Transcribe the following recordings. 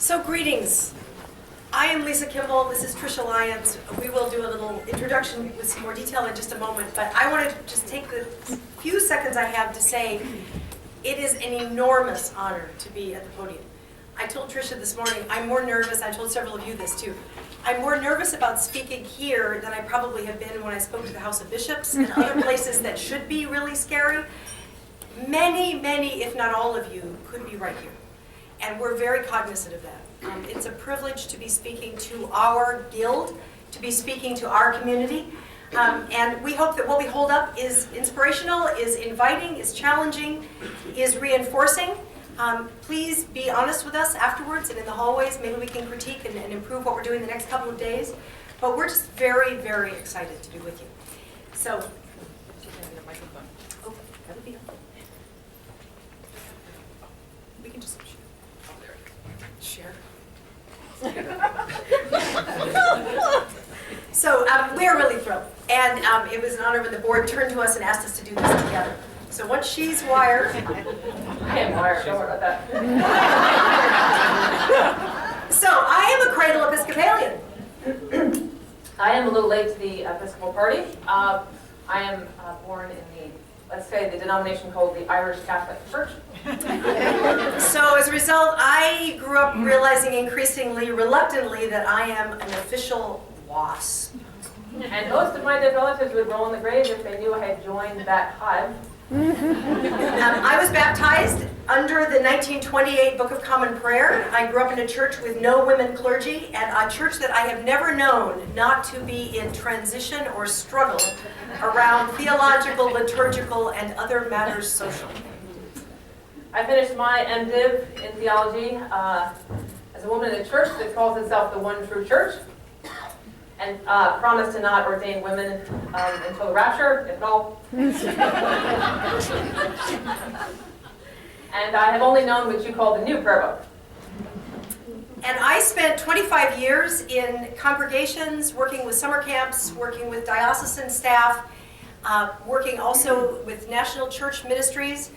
So greetings. I am Lisa Kimball. This is Tricia Lyons. We will do a little introduction with some more detail in just a moment, but I want to just take the few seconds I have to say it is an enormous honor to be at the podium. I told Tricia this morning, I'm more nervous, I told several of you this too, I'm more nervous about speaking here than I probably have been when I spoke to the House of Bishops and other places that should be really scary. Many, if not all of you, could be right here. And we're very cognizant of that. It's a privilege to be speaking to our guild, to be speaking to our community. And we hope that what we hold up is inspirational, is inviting, is challenging, is reinforcing. Please be honest with us afterwards and in the hallways. Maybe we can critique and improve what we're doing the next couple of days. But we're just very, very excited to be with you. So, oh, that would be helpful. We can just share. So we are really thrilled. And it was an honor when the board turned to us and asked us to do this together. So once she's wired. I am wired, don't worry about that. So I am a cradle Episcopalian. I am a little late to the Episcopal Party. I am born in let's say, the denomination called the Irish Catholic Church. So as a result, I grew up realizing increasingly, reluctantly, that I am an official WASP. And most of my dead relatives would roll in the grave if they knew I had joined that hive. I was baptized under the 1928 Book of Common Prayer. I grew up in a church with no women clergy, and a church that I have never known not to be in transition or struggle around theological, liturgical, and other matters social. I finished my MDiv in theology as a woman in a church that calls itself the One True Church, and promised to not ordain women until the rapture, if at all. And I have only known what you call the new prayer book. And I spent 25 years in congregations, working with summer camps, working with diocesan staff, working also with national church ministries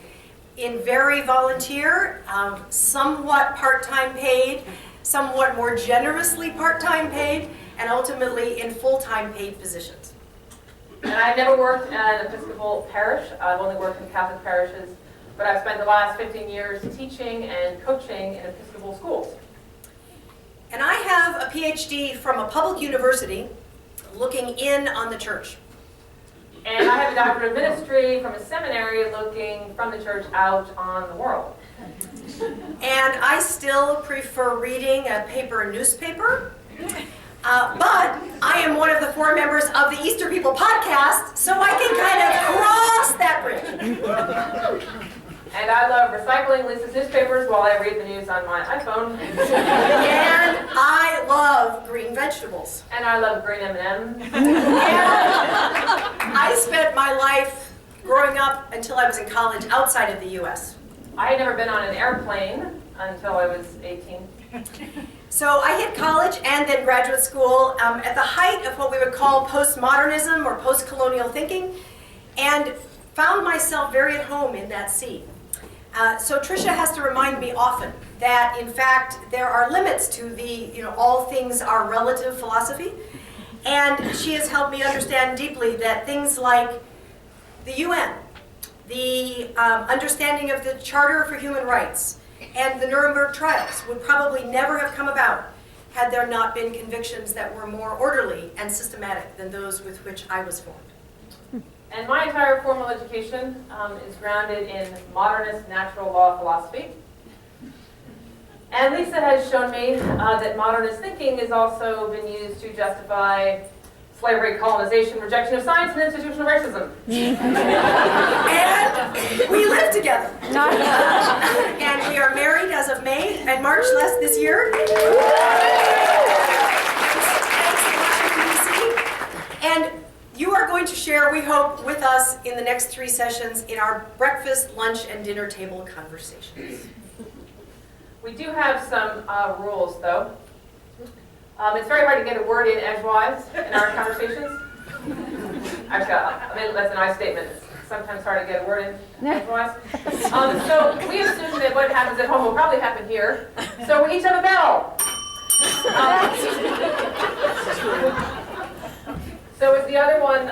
in very volunteer, somewhat part-time paid, somewhat more generously part-time paid, and ultimately in full-time paid positions. And I've never worked at an Episcopal parish. I've only worked in Catholic parishes, but I've spent the last 15 years teaching and coaching in Episcopal schools. And I have a PhD from a public university looking in on the church. And I have a doctorate of ministry from a seminary looking from the church out on the world. And I still prefer reading a paper newspaper. But I am one of the 4 members of the Easter People podcast, so I can kind of cross that bridge. And I love recycling Lisa's newspapers while I read the news on my iPhone. And I love green vegetables. And I love green M&Ms. And I spent my life growing up until I was in college outside of the U.S. I had never been on an airplane until I was 18. So I hit college and then graduate school at the height of what we would call postmodernism or post-colonial thinking, and found myself very at home in that sea. So Tricia has to remind me often that, in fact, there are limits to the, all things are relative philosophy, and she has helped me understand deeply that things like the UN, the understanding of the Charter for Human Rights, and the Nuremberg trials would probably never have come about had there not been convictions that were more orderly and systematic than those with which I was formed. And my entire formal education is grounded in modernist natural law philosophy. And Lisa has shown me that modernist thinking has also been used to justify slavery, colonization, rejection of science, and institutional racism. And we live together. And we are married as of March this year. And you are going to share, we hope, with us in the next 3 sessions in our breakfast, lunch, and dinner table conversations. We do have some rules, though. It's very hard to get a word in edgewise in our conversations. Actually, that's an I statement. sometimes hard to get a word in edgewise. So we assume that what happens at home will probably happen here. So we each have a bell. So as the other one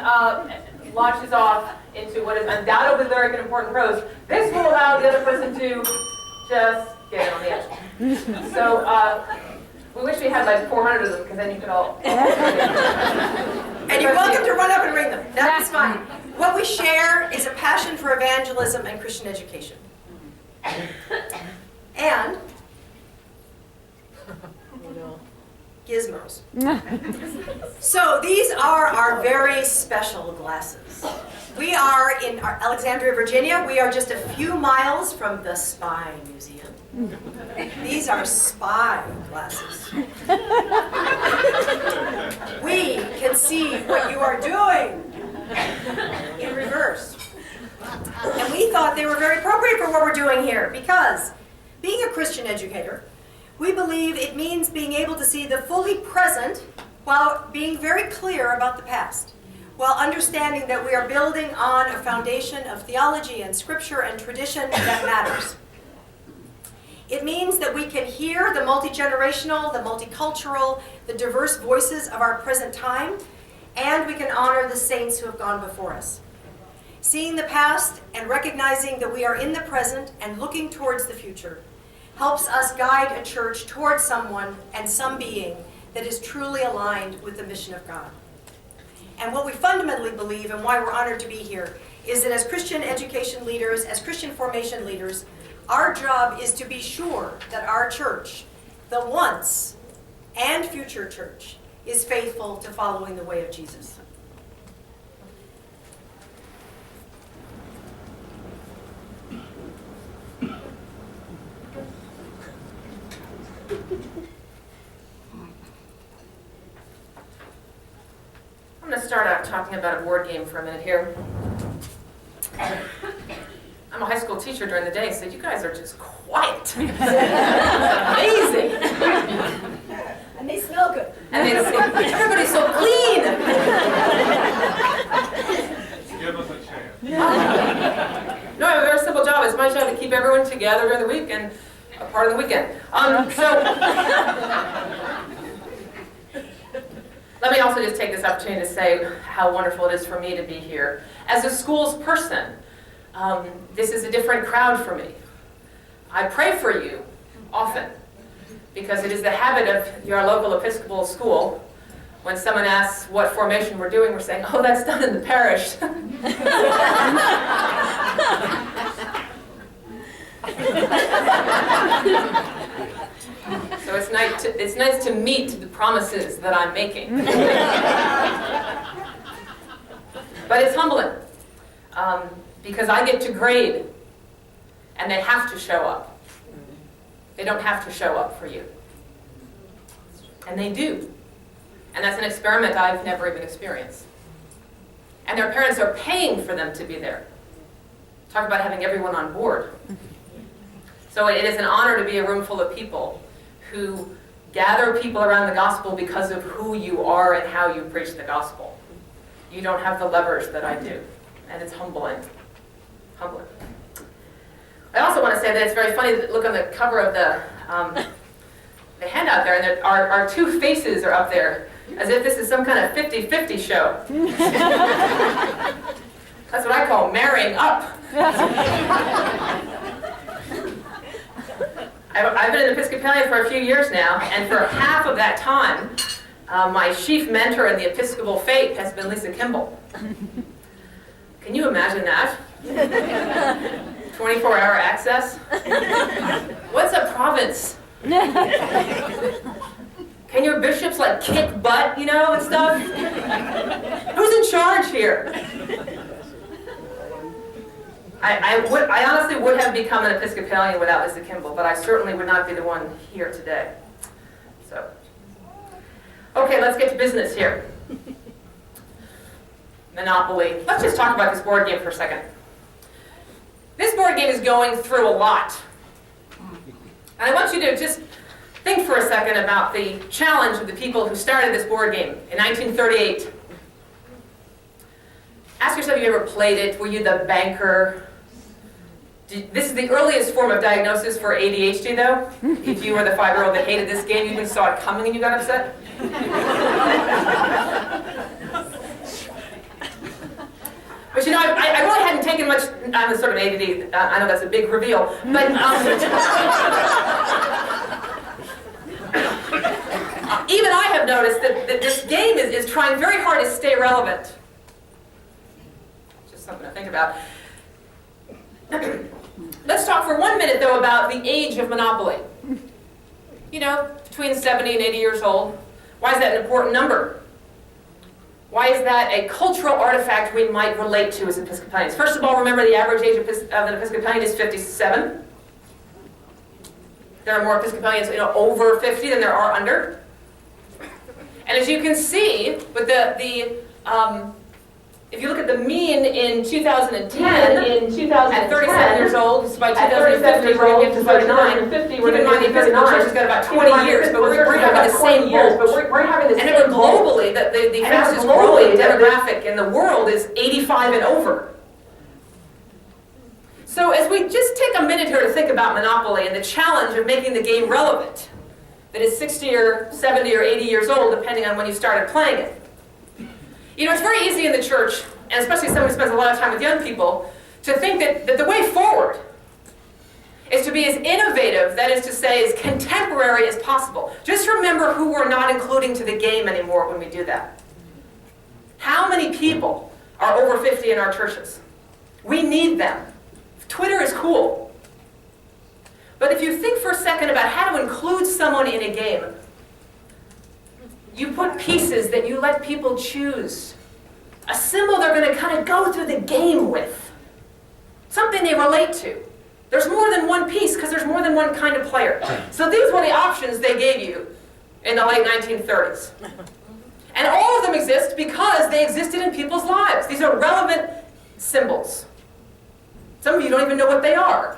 launches off into what is undoubtedly lyric and important prose, this will allow the other person to just get in on the edge. So we wish we had like 400 of them, because then you could all... And you're welcome to run up and ring them. That's fine. What we share is a passion for evangelism and Christian education. And gizmos. So these are our very special glasses. We are in Alexandria, Virginia. We are just a few miles from the Spy Museum. These are spy glasses. We can see what you are doing in reverse. And we thought they were very appropriate for what we're doing here, because being a Christian educator, we believe it means being able to see the fully present while being very clear about the past, while understanding that we are building on a foundation of theology and scripture and tradition that matters. It means that we can hear the multi-generational, the multicultural, the diverse voices of our present time, and we can honor the saints who have gone before us. Seeing the past and recognizing that we are in the present and looking towards the future helps us guide a church towards someone and some being that is truly aligned with the mission of God. And what we fundamentally believe, and why we're honored to be here, is that as Christian education leaders, as Christian formation leaders, our job is to be sure that our church, the once and future church, is faithful to following the way of Jesus. I'm going to start out talking about a board game for a minute here. I'm a high school teacher during the day, so you guys are just quiet. Amazing. And they smell good. And everybody's so clean. Give us a chance. No, I have a very simple job. It's my job to keep everyone together during the week and a part of the weekend. Let me also just take this opportunity to say how wonderful it is for me to be here. As a schools person, this is a different crowd for me. I pray for you often, because it is the habit of your local Episcopal school. When someone asks what formation we're doing, we're saying, oh, that's done in the parish. So it's nice to meet the promises that I'm making. But it's humbling, because I get to grade, and they have to show up. They don't have to show up for you. And they do. And that's an experiment I've never even experienced. And their parents are paying for them to be there. Talk about having everyone on board. So it is an honor to be a room full of people who gather people around the gospel because of who you are and how you preach the gospel. You don't have the levers that I do, and it's humbling. Humbling. I also want to say that it's very funny to look on the cover of the handout there, and our two faces are up there, as if this is some kind of 50-50 show. That's what I call marrying up. I've been an Episcopalian for a few years now, and for half of that time, my chief mentor in the Episcopal faith has been Lisa Kimball. Can you imagine that? 24-hour access? What's a province? Can your bishops like kick butt, you know, and stuff? Who's in charge here? I honestly would have become an Episcopalian without Lisa Kimball, but I certainly would not be the one here today. So, okay, let's get to business here. Monopoly. Let's just talk about this board game for a second. This board game is going through a lot. And I want you to just think for a second about the challenge of the people who started this board game in 1938. Ask yourself if you ever played it. Were you the banker? This is the earliest form of diagnosis for ADHD, though. If you were the 5-year-old that hated this game, you even saw it coming and you got upset. But you know, I really hadn't taken much on the sort of ADD. I know that's a big reveal, but even I have noticed that this game is trying very hard to stay relevant. Just something to think about. Let's talk for 1 minute, though, about the age of Monopoly. You know, between 70 and 80 years old. Why is that an important number? Why is that a cultural artifact we might relate to as Episcopalians? First of all, remember the average age of an Episcopalian is 57. There are more Episcopalians, over 50 than there are under. And as you can see, with if you look at the mean in 2010, at 37 years old, so by 2050 we're going to get to 39. Keep in mind the Episcopal Church has got about 20 years, but we're having the same bolt. And then globally, the fastest growing demographic in the world is 85 and over. So as we just take a minute here to think about Monopoly and the challenge of making the game relevant, that is 60 or 70 or 80 years old, depending on when you started playing it. You know, it's very easy in the church, and especially someone who spends a lot of time with young people, to think that the way forward is to be as innovative, that is to say, as contemporary as possible. Just remember who we're not including to the game anymore when we do that. How many people are over 50 in our churches? We need them. Twitter is cool. But if you think for a second about how to include someone in a game, you put pieces that you let people choose. A symbol they're going to kind of go through the game with. Something they relate to. There's more than one piece because there's more than one kind of player. So these were the options they gave you in the late 1930s. And all of them exist because they existed in people's lives. These are relevant symbols. Some of you don't even know what they are.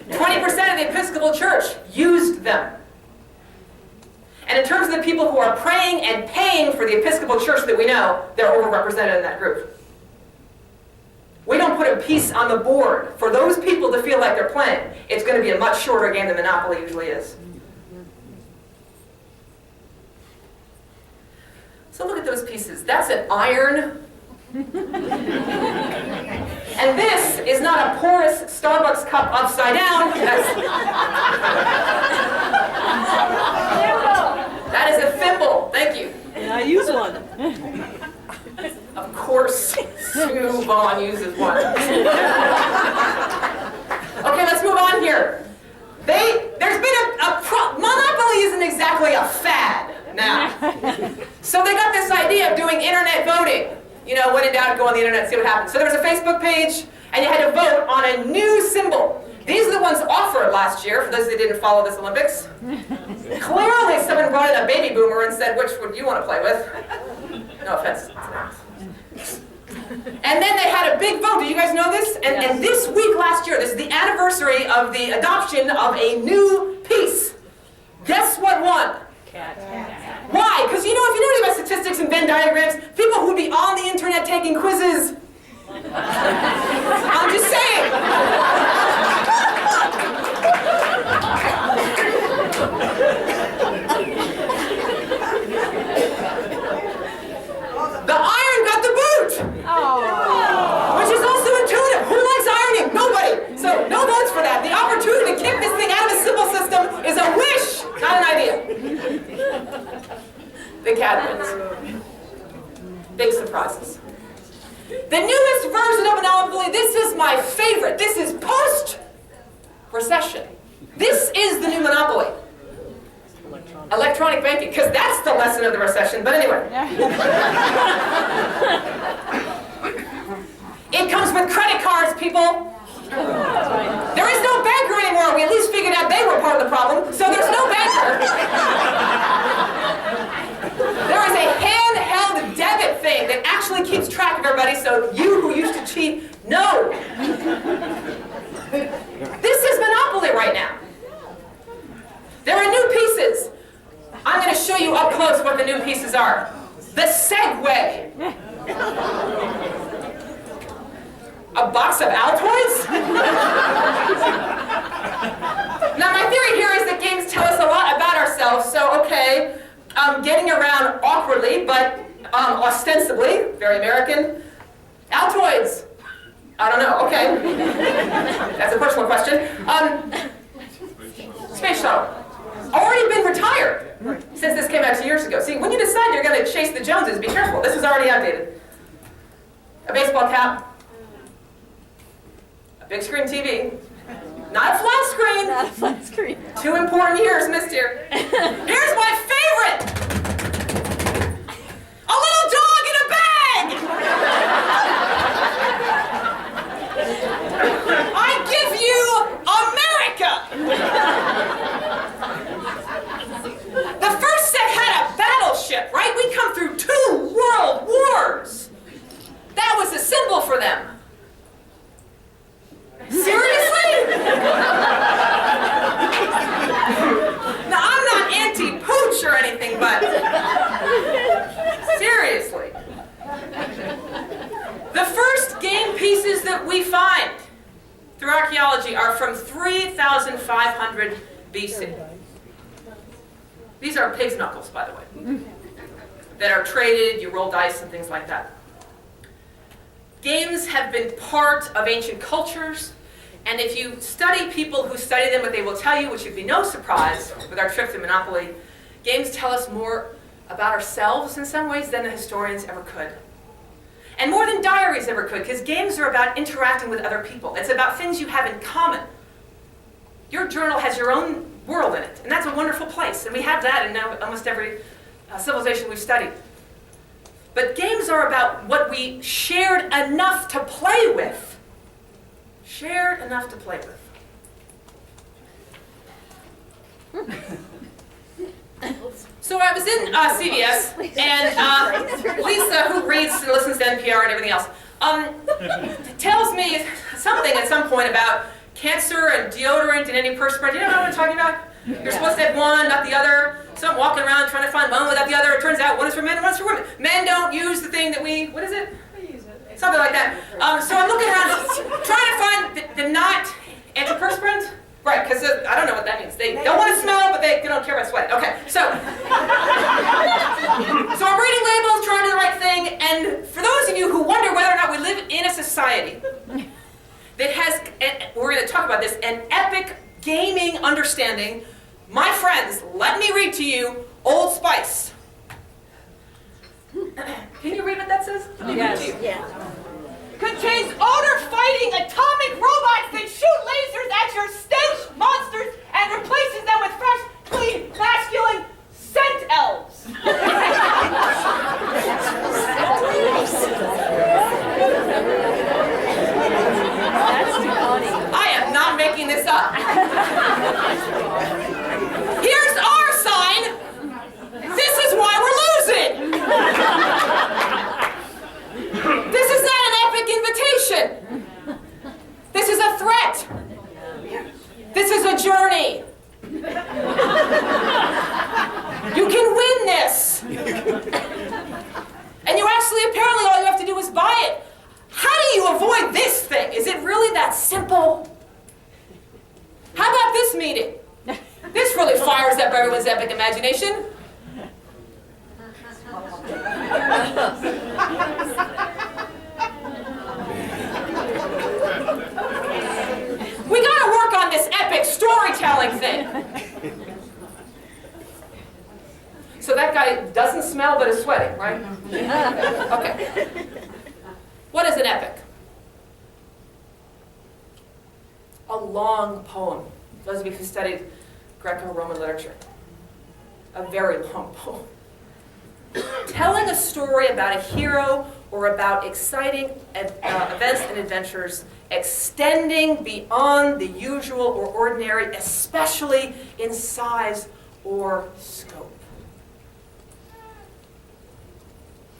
20% of the Episcopal Church used them. And in terms of the people who are praying and paying for the Episcopal Church that we know, they're overrepresented in that group. We don't put a piece on the board for those people to feel like they're playing. It's going to be a much shorter game than Monopoly usually is. So look at those pieces. That's an iron. And this is not a porous Starbucks cup upside down. That is a thimble. Thank you. And I use one. Of course, Sue Vaughn uses one. Okay, let's move on here. There's been Monopoly isn't exactly a fad now. So they got this idea of doing internet voting. You know, when in doubt, go on the internet and see what happens. So there was a Facebook page, and you had to vote on a new symbol. These are the ones offered last year, for those that didn't follow this Olympics. Clearly someone brought in a baby boomer and said, which would you want to play with? No offense. And then they had a big vote. Do you guys know this? And this week last year, this is the anniversary of the adoption of a new piece. Guess what won? Cat. Why? Because you know, if you know anything about statistics and Venn diagrams, people who'd be on the internet taking quizzes. I'm just saying. The iron got the boot. Which is also intuitive. Who likes ironing? Nobody. So no votes for that. The opportunity to kick this thing out of the symbol system is a wish, not an idea. The cat wins. Big surprises. The newest version of Monopoly, this is my favorite. This is post-recession. This is the new Monopoly. Electronic banking, because that's the lesson of the recession. But anyway. It comes with credit cards, people. There is no banker anymore. We at least figured out they were part of the problem. So there's no banker. There is a handheld debit thing that actually keeps track of everybody, so you who used to cheat know. This is Monopoly right now. There are new pieces. I'm going to show you up close what the new pieces box of Altoids? Now, my theory here is that games tell us a lot about ourselves, so okay, getting around awkwardly, but ostensibly, very American, Altoids. I don't know, okay. That's a personal question. Space shuttle. Already been retired since this came out 2 years ago. See, when you decide you're going to chase the Joneses, be careful. This is already outdated. A baseball cap. A big screen TV. Not a flat screen. Not a flat screen. 2 important years missed here. Here's my favorite. A little dog in a bag. I give you America. The first set had a battleship, right? We come through 2 world wars. That was a symbol for them. Seriously? Now, I'm not anti-pooch or anything, but seriously. The first game pieces that we find through archaeology are from 3,500 BC. These are pig's knuckles, by the way, that are traded, you roll dice and things like that. Games have been part of ancient cultures, and if you study people who study them, what they will tell you, which should be no surprise with our trip to Monopoly, games tell us more about ourselves in some ways than the historians ever could. And more than diaries ever could, because games are about interacting with other people. It's about things you have in common. Your journal has your own world in it, and that's a wonderful place, and we have that in now almost every civilization we've studied. But games are about what we shared enough to play with. Shared enough to play with. So I was in CVS, and Lisa, who reads and listens to NPR and everything else, tells me something at some point about cancer and deodorant and antiperspirant. You know what I'm talking about? You're supposed to have one, not the other. So I'm walking around trying to find one without the other. It turns out one is for men and one is for women. Men don't use the thing that we, what is it? I use it. Something like that. So I'm looking around trying to find the not antiperspirant. Right, because I don't know what that means. They don't want to smell, but they don't care about sweat. Okay, so I'm reading labels, trying to do the right thing, and for those of you who wonder whether or not we live in a society that has, and we're going to talk about this, an epic gaming understanding, my friends, let me read to you Old Spice. Can you read what that says? Let me read to you. Yeah. Contains odor-fighting atomic robots that shoot lasers at your stench monsters and replaces them with fresh, clean, masculine scent elves. That's too funny. I am not making this up. Here's our sign. This is why we're losing. This is not an epic invitation. This is a threat. This is a journey. You can win this. And you actually, apparently, all you have to do is buy it. How do you avoid this thing? Is it really that simple? How about this meeting? This really fires up everyone's epic imagination. We gotta work on this epic storytelling thing. So that guy doesn't smell but is sweating, right? Okay. What is an epic? A long poem. Those of you who studied Greco-Roman literature. A very long poem. Telling a story about a hero or about exciting events and adventures extending beyond the usual or ordinary, especially in size or scope.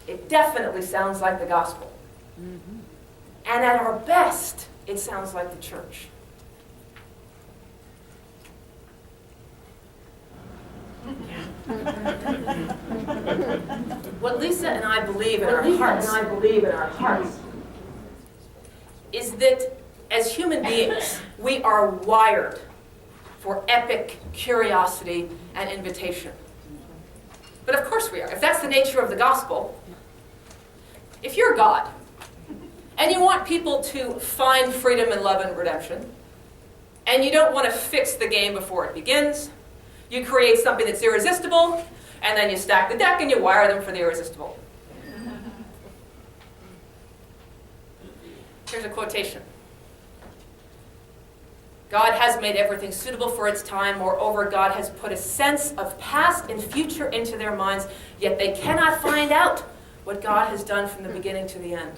It definitely sounds like the gospel. Mm-hmm. And at our best, it sounds like the church. What Lisa and I believe in our hearts is that as human beings, we are wired for epic curiosity and invitation. But of course we are. If that's the nature of the gospel, if you're God, and you want people to find freedom and love and redemption, and you don't want to fix the game before it begins, you create something that's irresistible, and then you stack the deck and you wire them for the irresistible. Here's a quotation. God has made everything suitable for its time. Moreover, God has put a sense of past and future into their minds, yet they cannot find out what God has done from the beginning to the end.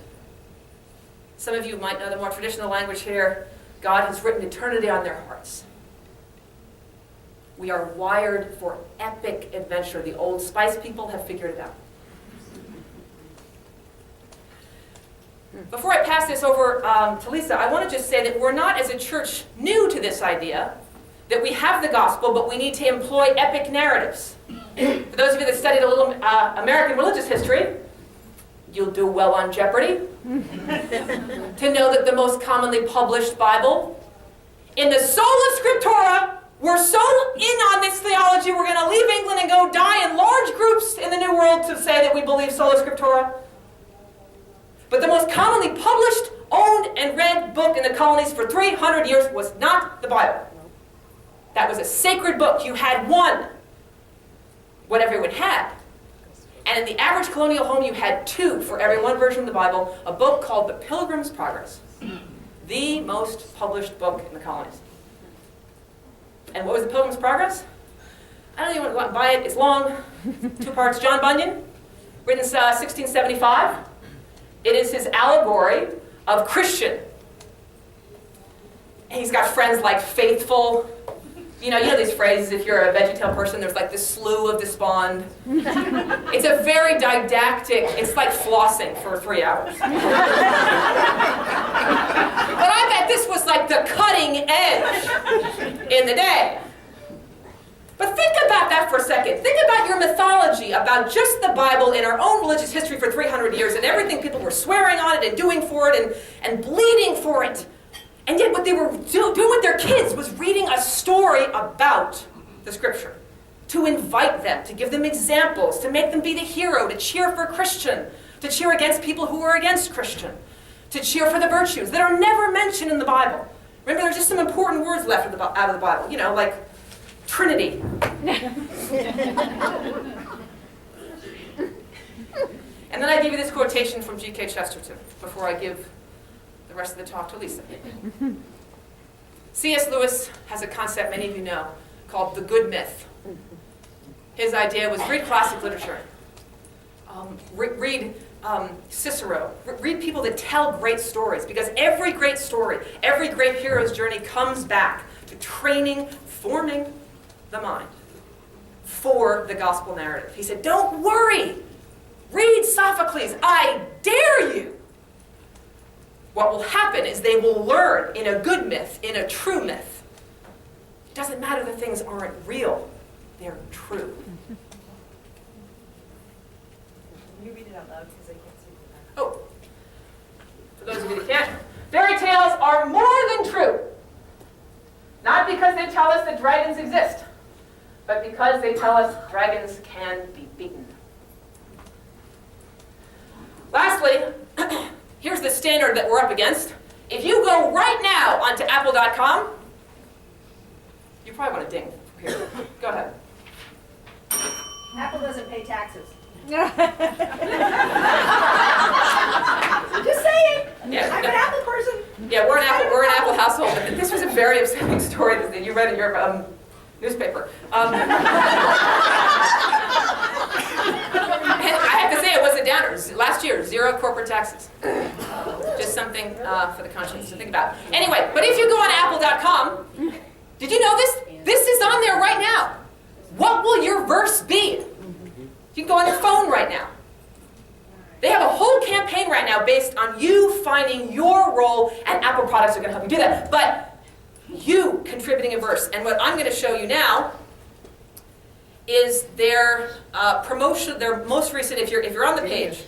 Some of you might know the more traditional language here. God has written eternity on their hearts. We are wired for epic adventure. The Old Spice people have figured it out. Before I pass this over to Lisa, I want to just say that we're not, as a church, new to this idea that we have the gospel, but we need to employ epic narratives. For those of you that studied a little American religious history, you'll do well on Jeopardy to know that the most commonly published Bible in the Sola Scriptura, we're so in on this theology, we're going to leave England and go die in large groups in the New World to say that we believe Sola Scriptura. But the most commonly published, owned, and read book in the colonies for 300 years was not the Bible. That was a sacred book. You had one, what everyone had. And in the average colonial home, you had two for every one version of the Bible, a book called The Pilgrim's Progress, the most published book in the colonies. And what was The Pilgrim's Progress? I don't even want to go out and buy it. It's long, 2 parts. John Bunyan, written in 1675. It is his allegory of Christian. And he's got friends like faithful. You know these phrases, if you're a VeggieTale person, there's like the slough of despond. It's a very didactic, it's like flossing for 3 hours. But I bet this was like the cutting edge in the day. But think about that for a second. Think about your mythology about just the Bible in our own religious history for 300 years and everything people were swearing on it and doing for it and bleeding for it. And yet what they were doing with their kids was reading a story about the Scripture, to invite them, to give them examples, to make them be the hero, to cheer for Christian, to cheer against people who are against Christian, to cheer for the virtues that are never mentioned in the Bible. Remember, there's just some important words left out of the Bible, like Trinity. And then I give you this quotation from G.K. Chesterton before I give the rest of the talk to Lisa. C.S. Lewis has a concept many of you know called the good myth. His idea was read classic literature, read Cicero, read people that tell great stories, because every great story, every great hero's journey comes back to training, forming the mind for the gospel narrative. He said, don't worry, read Sophocles, I dare you. What will happen is they will learn in a good myth, in a true myth. It doesn't matter that things aren't real, they're true. Can you read it out loud because I can't see it? Oh, for those of you that can't, fairy tales are more than true. Not because they tell us that dragons exist, but because they tell us dragons can be beaten. Lastly, here's the standard that we're up against. If you go right now onto apple.com, you probably want to ding from here. Go ahead. Apple doesn't pay taxes. Yeah. Just saying. Yeah. I'm an Apple person. Yeah, we're an Apple household. But this was a very upsetting story that you read in your newspaper. And I have to say, it was a downer. Last year, 0 corporate taxes. Just something for the conscience to think about. Anyway, but if you go on apple.com, did you know this? This is on there right now. What will your verse be? You can go on your phone right now. They have a whole campaign right now based on you finding your role, and Apple products are going to help you do that. But you contributing a verse. And what I'm going to show you now is their promotion, their most recent, if you're on the page.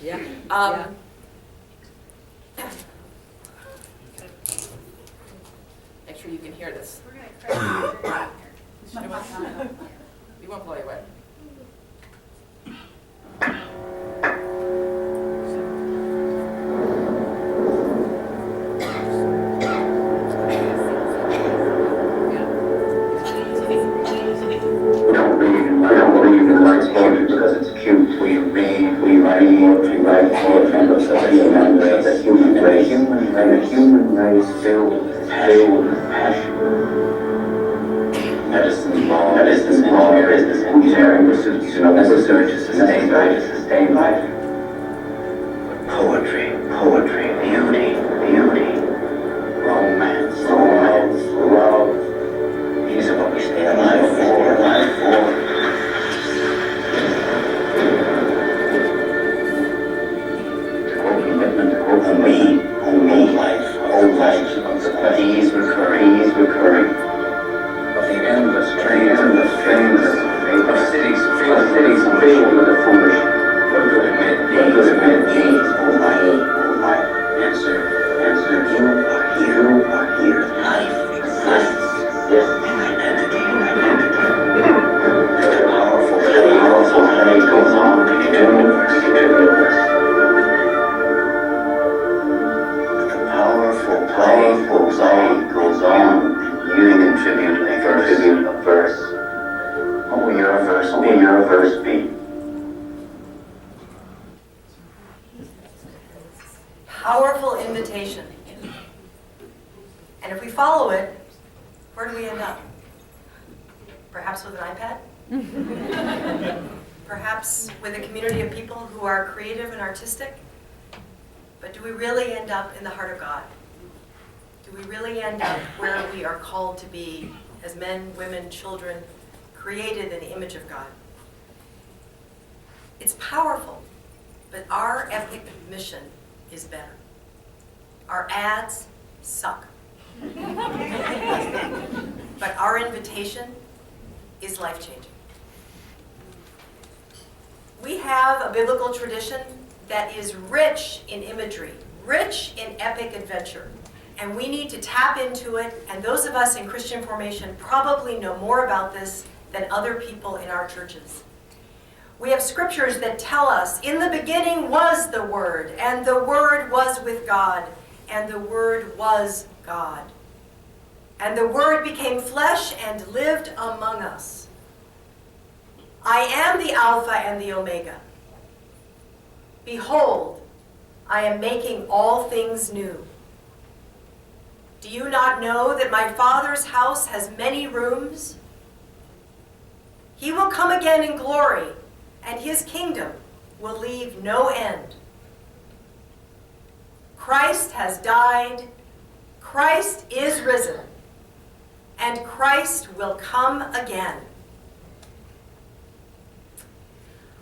sure you can hear this. We're going to crack We won't blow you away. We don't read in light poetry because it's cute. We write poetry because it's a human race. A human race filled with passion. Medicine, law, business, engineering pursuits are necessary to sustain life. But poetry, beauty, romance, love. These are what we stay alive for. Commitment to whole life, these recurring, of the endless trains of cities filled with the foolish. What good it means, oh my, answer, you are here, life exists, identity. The powerful play goes on to the universe. Powerful play goes on, and you contribute a verse. What will your verse be? Powerful invitation. And if we follow it, where do we end up? Perhaps with an iPad? Perhaps with a community of people who are creative and artistic? But do we really end up in the heart of God? Do we really end up where we are called to be as men, women, children, created in the image of God? It's powerful, but our epic mission is better. Our ads suck. But our invitation is life-changing. We have a biblical tradition that is rich in imagery, rich in epic adventure. And we need to tap into it, and those of us in Christian formation probably know more about this than other people in our churches. We have scriptures that tell us, in the beginning was the Word, and the Word was with God, and the Word was God. And the Word became flesh and lived among us. I am the Alpha and the Omega. Behold, I am making all things new. Do you not know that my Father's house has many rooms? He will come again in glory, and his kingdom will leave no end. Christ has died, Christ is risen, and Christ will come again.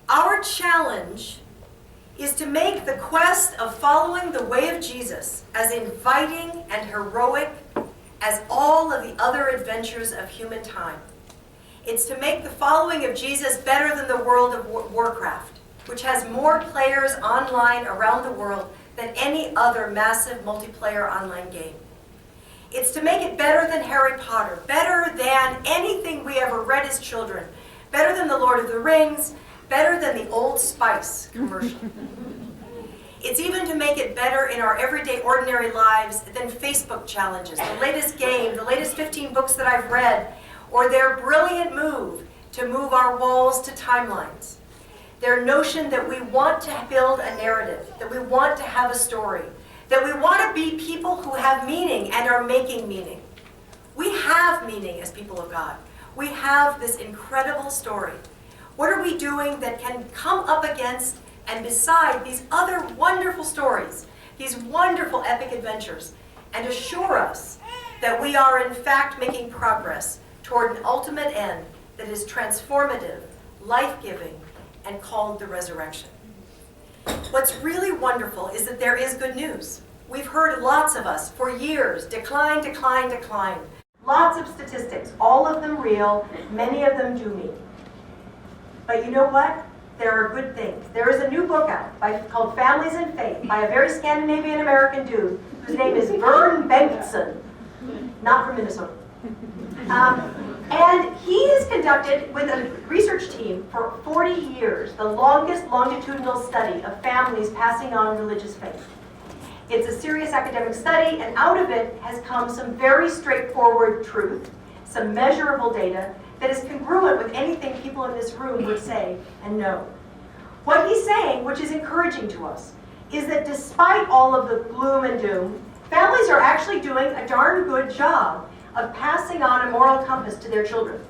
Our challenge is to make the quest of following the way of Jesus as inviting and heroic as all of the other adventures of human time. It's to make the following of Jesus better than the world of Warcraft, which has more players online around the world than any other massive multiplayer online game. It's to make it better than Harry Potter, better than anything we ever read as children, better than the Lord of the Rings, better than the Old Spice commercial. It's even to make it better in our everyday, ordinary lives than Facebook challenges, the latest game, the latest 15 books that I've read, or their brilliant move to move our walls to timelines. Their notion that we want to build a narrative, that we want to have a story, that we want to be people who have meaning and are making meaning. We have meaning as people of God. We have this incredible story. What are we doing that can come up against and beside these other wonderful stories, these wonderful epic adventures, and assure us that we are in fact making progress toward an ultimate end that is transformative, life-giving, and called the resurrection? What's really wonderful is that there is good news. We've heard lots of us for years, decline. Lots of statistics, all of them real, many of them doomy. But you know what? There are good things. There is a new book out called Families in Faith by a very Scandinavian American dude whose name is Vern Bengtsson. not from Minnesota. And he has conducted, with a research team for 40 years, the longest longitudinal study of families passing on religious faith. It's a serious academic study, and out of it has come some very straightforward truth, some measurable data that is congruent with anything people in this room would say and know. What he's saying, which is encouraging to us, is that despite all of the gloom and doom, families are actually doing a darn good job of passing on a moral compass to their children.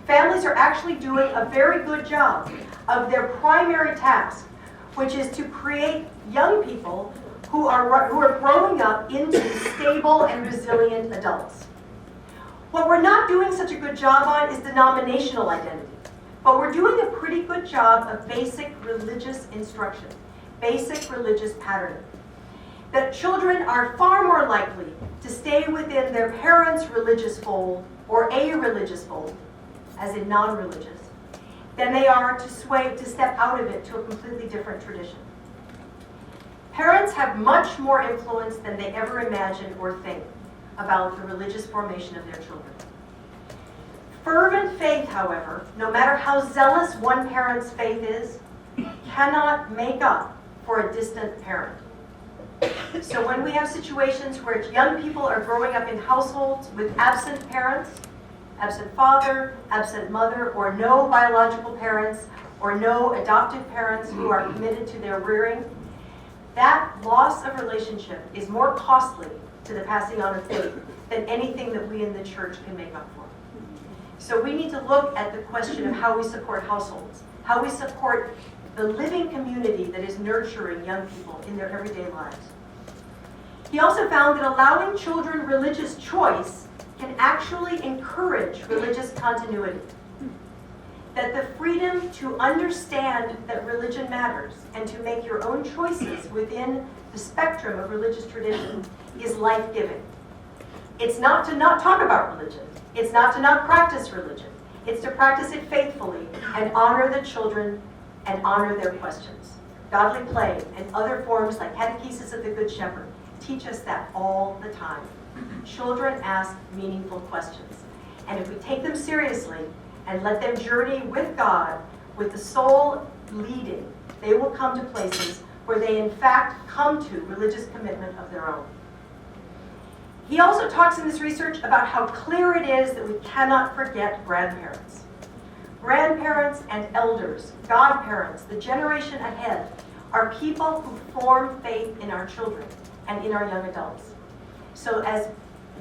Families are actually doing a very good job of their primary task, which is to create young people who are growing up into stable and resilient adults. What we're not doing such a good job on is denominational identity, but we're doing a pretty good job of basic religious instruction, basic religious patterning. That children are far more likely to stay within their parents' religious fold or a religious fold, as in non-religious, than they are to step out of it to a completely different tradition. Parents have much more influence than they ever imagine or think about the religious formation of their children. Fervent faith, however, no matter how zealous one parent's faith is, cannot make up for a distant parent. So when we have situations where young people are growing up in households with absent parents, absent father, absent mother, or no biological parents, or no adoptive parents who are committed to their rearing, that loss of relationship is more costly to the passing on of faith than anything that we in the church can make up for. So we need to look at the question of how we support households, how we support the living community that is nurturing young people in their everyday lives. He also found that allowing children religious choice can actually encourage religious continuity. That the freedom to understand that religion matters and to make your own choices within the spectrum of religious tradition is life-giving. It's not to not talk about religion. It's not to not practice religion. It's to practice it faithfully and honor the children and honor their questions. Godly play and other forms like catechesis of the Good Shepherd teach us that all the time. Children ask meaningful questions. And if we take them seriously and let them journey with God, with the soul leading, they will come to places where they in fact come to religious commitment of their own. He also talks in this research about how clear it is that we cannot forget grandparents. Grandparents and elders, godparents, the generation ahead, are people who form faith in our children and in our young adults. So as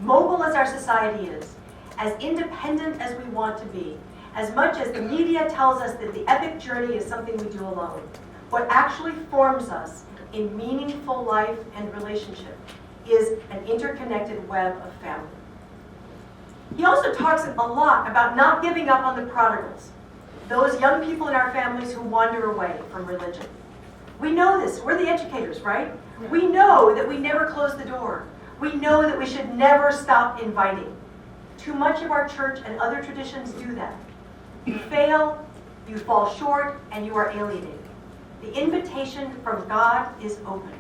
mobile as our society is, as independent as we want to be, as much as the media tells us that the epic journey is something we do alone, what actually forms us in meaningful life and relationship is an interconnected web of family. He also talks a lot about not giving up on the prodigals, those young people in our families who wander away from religion. We know this. We're the educators, right? We know that we never close the door. We know that we should never stop inviting. Too much of our church and other traditions do that. You fail, you fall short, and you are alienated. The invitation from God is open,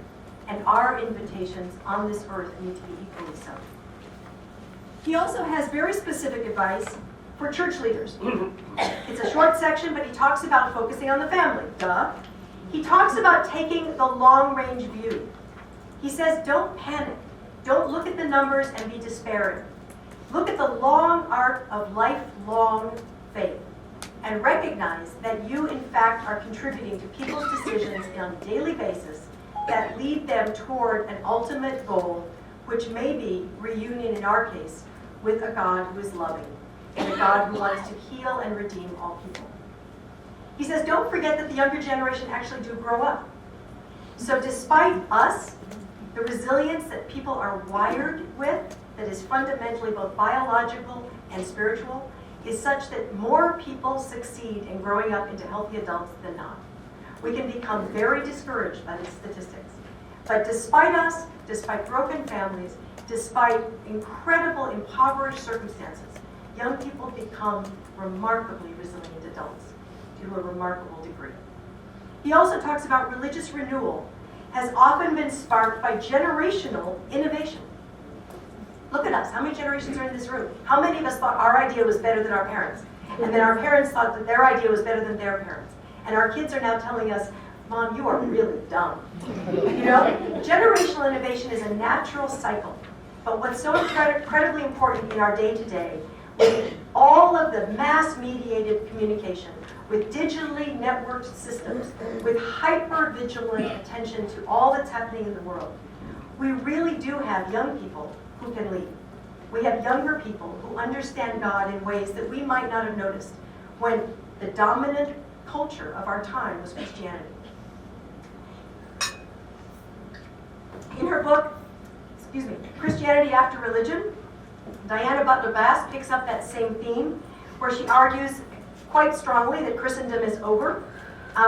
and our invitations on this earth need to be equally so. He also has very specific advice for church leaders. It's a short section, but he talks about focusing on the family. Duh. He talks about taking the long-range view. He says, don't panic. Don't look at the numbers and be despairing. Look at the long arc of lifelong faith and recognize that you, in fact, are contributing to people's decisions on a daily basis that lead them toward an ultimate goal, which may be reunion, in our case, with a God who is loving and a God who wants to heal and redeem all people. He says, don't forget that the younger generation actually do grow up. So despite us, the resilience that people are wired with, that is fundamentally both biological and spiritual, is such that more people succeed in growing up into healthy adults than not. We can become very discouraged by the statistics. But despite us, despite broken families, despite incredible impoverished circumstances, young people become remarkably resilient adults to a remarkable degree. He also talks about religious renewal has often been sparked by generational innovation. Look at us. How many generations are in this room? How many of us thought our idea was better than our parents? And then our parents thought that their idea was better than their parents. And our kids are now telling us, Mom, you are really dumb. You know, generational innovation is a natural cycle. But what's so incredibly important in our day-to-day, with all of the mass-mediated communication, with digitally networked systems, with hyper-vigilant attention to all that's happening in the world, we really do have young people who can lead. We have younger people who understand God in ways that we might not have noticed when the dominant culture of our time was Christianity. In her book, Christianity After Religion, Diana Butler Bass picks up that same theme, where she argues quite strongly that Christendom is over.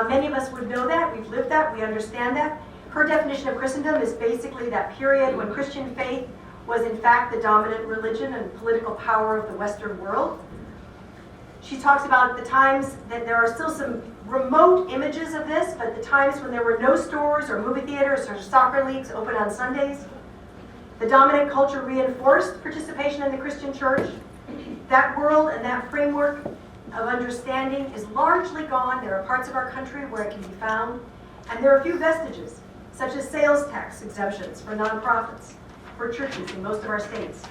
Many of us would know that, we've lived that, we understand that. Her definition of Christendom is basically that period when Christian faith was in fact the dominant religion and political power of the Western world. She talks about the times that there are still some remote images of this, but the times when there were no stores or movie theaters or soccer leagues open on Sundays. The dominant culture reinforced participation in the Christian church. That world and that framework of understanding is largely gone. There are parts of our country where it can be found. And there are a few vestiges, such as sales tax exemptions for nonprofits, for churches in most of our states.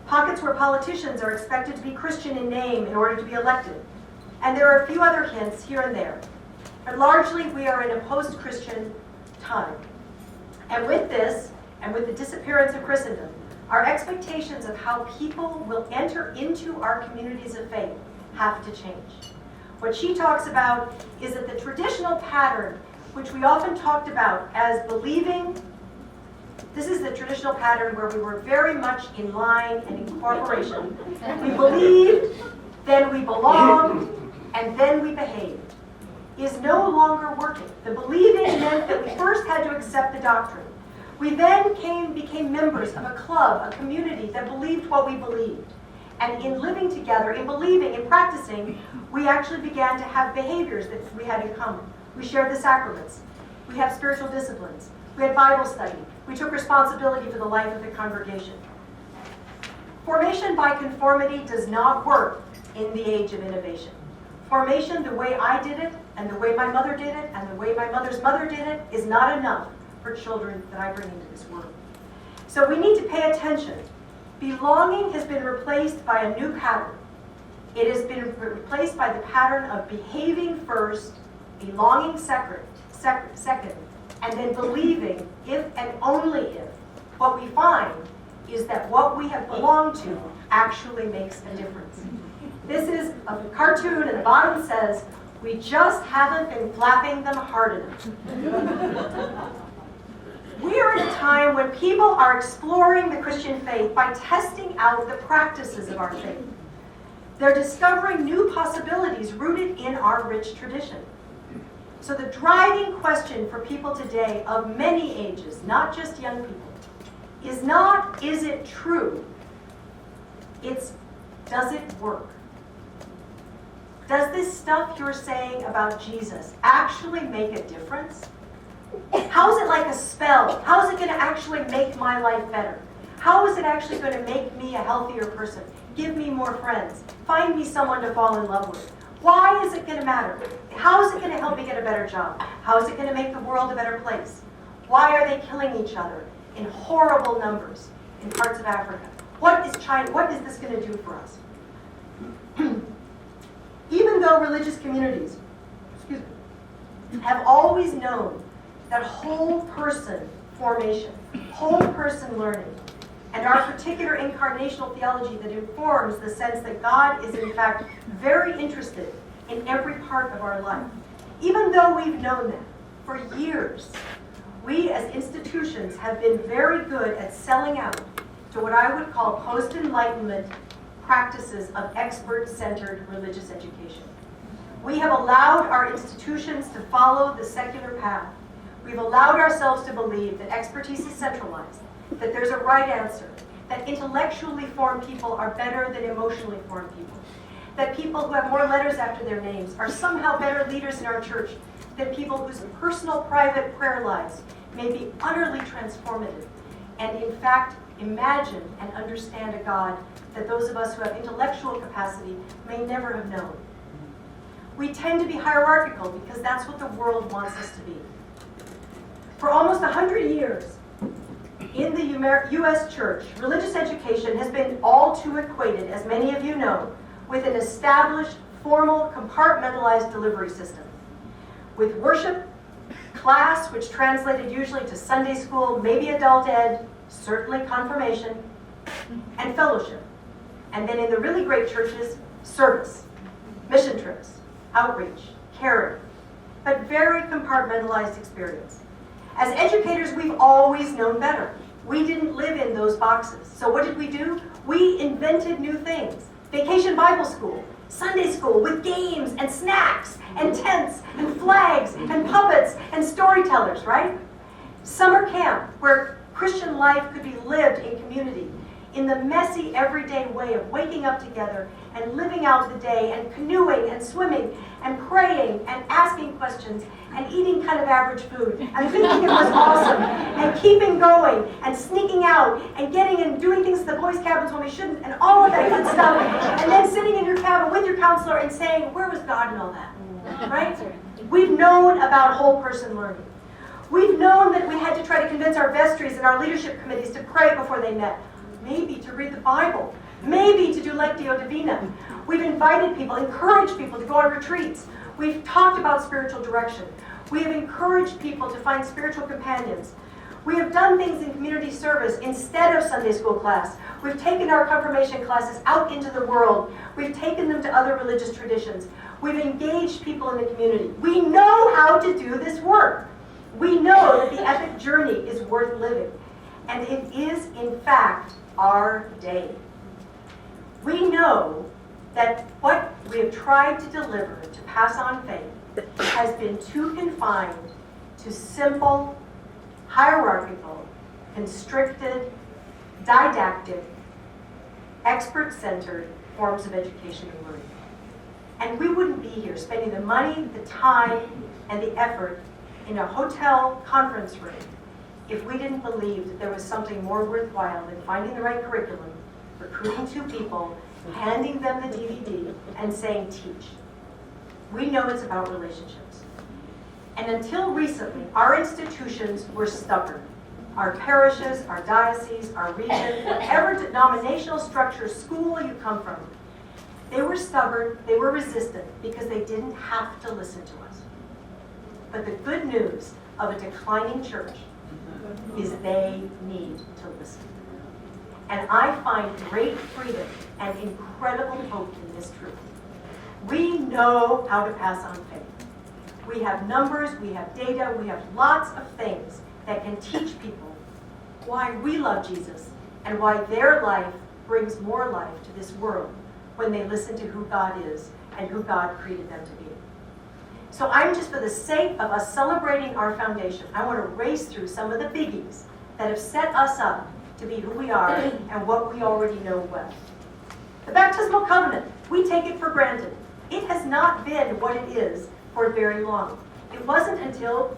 Pockets where politicians are expected to be Christian in name in order to be elected. And there are a few other hints here and there. But largely, we are in a post-Christian time. And with this, and with the disappearance of Christendom, our expectations of how people will enter into our communities of faith have to change. What she talks about is that the traditional pattern, which we often talked about as believing, this is the traditional pattern where we were very much in line and in cooperation. We believed, then we belonged, and then we behaved, is no longer working. The believing meant that we first had to accept the doctrine. We then became members of a club, a community that believed what we believed. And in living together, in believing, in practicing, we actually began to have behaviors that we had in common. We shared the sacraments. We have spiritual disciplines. We had Bible study. We took responsibility for the life of the congregation. Formation by conformity does not work in the age of innovation. Formation, the way I did it, and the way my mother did it, and the way my mother's mother did it, is not enough for children that I bring into this world. So we need to pay attention. Belonging has been replaced by a new pattern. It has been replaced by the pattern of behaving first, belonging second, and then believing if and only if what we find is that what we have belonged to actually makes a difference. This is a cartoon, and the bottom says, "We just haven't been flapping them hard enough." We are in a time when people are exploring the Christian faith by testing out the practices of our faith. They're discovering new possibilities rooted in our rich tradition. So the driving question for people today of many ages, not just young people, is not, is it true? It's, does it work? Does this stuff you're saying about Jesus actually make a difference? How is it like a spell? How is it going to actually make my life better? How is it actually going to make me a healthier person? Give me more friends? Find me someone to fall in love with? Why is it going to matter? How is it going to help me get a better job? How is it going to make the world a better place? Why are they killing each other in horrible numbers in parts of Africa? What is China? What is this going to do for us? Even though religious communities, have always known that whole person formation, whole person learning, and our particular incarnational theology that informs the sense that God is in fact very interested in every part of our life. Even though we've known that for years, we as institutions have been very good at selling out to what I would call post-Enlightenment practices of expert-centered religious education. We have allowed our institutions to follow the secular path. We've allowed ourselves to believe that expertise is centralized, that there's a right answer, that intellectually formed people are better than emotionally formed people, that people who have more letters after their names are somehow better leaders in our church than people whose personal private prayer lives may be utterly transformative and in fact imagine and understand a God that those of us who have intellectual capacity may never have known. We tend to be hierarchical because that's what the world wants us to be. For almost 100 years, in the U.S. church, religious education has been all too equated, as many of you know, with an established, formal, compartmentalized delivery system. With worship, class, which translated usually to Sunday school, maybe adult ed, certainly confirmation, and fellowship. And then in the really great churches, service, mission trips, outreach, caring, but very compartmentalized experience. As educators, we've always known better. We didn't live in those boxes. So what did we do? We invented new things. Vacation Bible school, Sunday school with games and snacks and tents and flags and puppets and storytellers, right? Summer camp, where Christian life could be lived in community, in the messy, everyday way of waking up together and living out the day and canoeing and swimming and praying and asking questions and eating kind of average food and thinking it was awesome and keeping going and sneaking out and getting and doing things at the boys' cabins when we shouldn't and all of that good stuff, and then sitting in your cabin with your counselor and saying, where was God in all that, right? We've known about whole person learning. We've known that we had to try to convince our vestries and our leadership committees to pray before they met, maybe to read the Bible, maybe to do Lectio Divina. We've invited people, encouraged people to go on retreats. We've talked about spiritual direction. We have encouraged people to find spiritual companions. We have done things in community service instead of Sunday school class. We've taken our confirmation classes out into the world. We've taken them to other religious traditions. We've engaged people in the community. We know how to do this work. We know that the epic journey is worth living. And it is, in fact, our day. We know that what we have tried to deliver, to pass on faith, has been too confined to simple, hierarchical, constricted, didactic, expert-centered forms of education and learning. And we wouldn't be here spending the money, the time, and the effort in a hotel conference room if we didn't believe that there was something more worthwhile than finding the right curriculum, recruiting 2 people, handing them the DVD, and saying, teach. We know it's about relationships. And until recently, our institutions were stubborn. Our parishes, our dioceses, our region, whatever denominational structure, school you come from, they were stubborn, they were resistant, because they didn't have to listen to us. But the good news of a declining church is they need to listen. And I find great freedom and incredible hope in this truth. We know how to pass on faith. We have numbers, we have data, we have lots of things that can teach people why we love Jesus and why their life brings more life to this world when they listen to who God is and who God created them to be. So I'm just, for the sake of us celebrating our foundation, I want to race through some of the biggies that have set us up to be who we are and what we already know well. The Baptismal Covenant, we take it for granted. It has not been what it is for very long. It wasn't until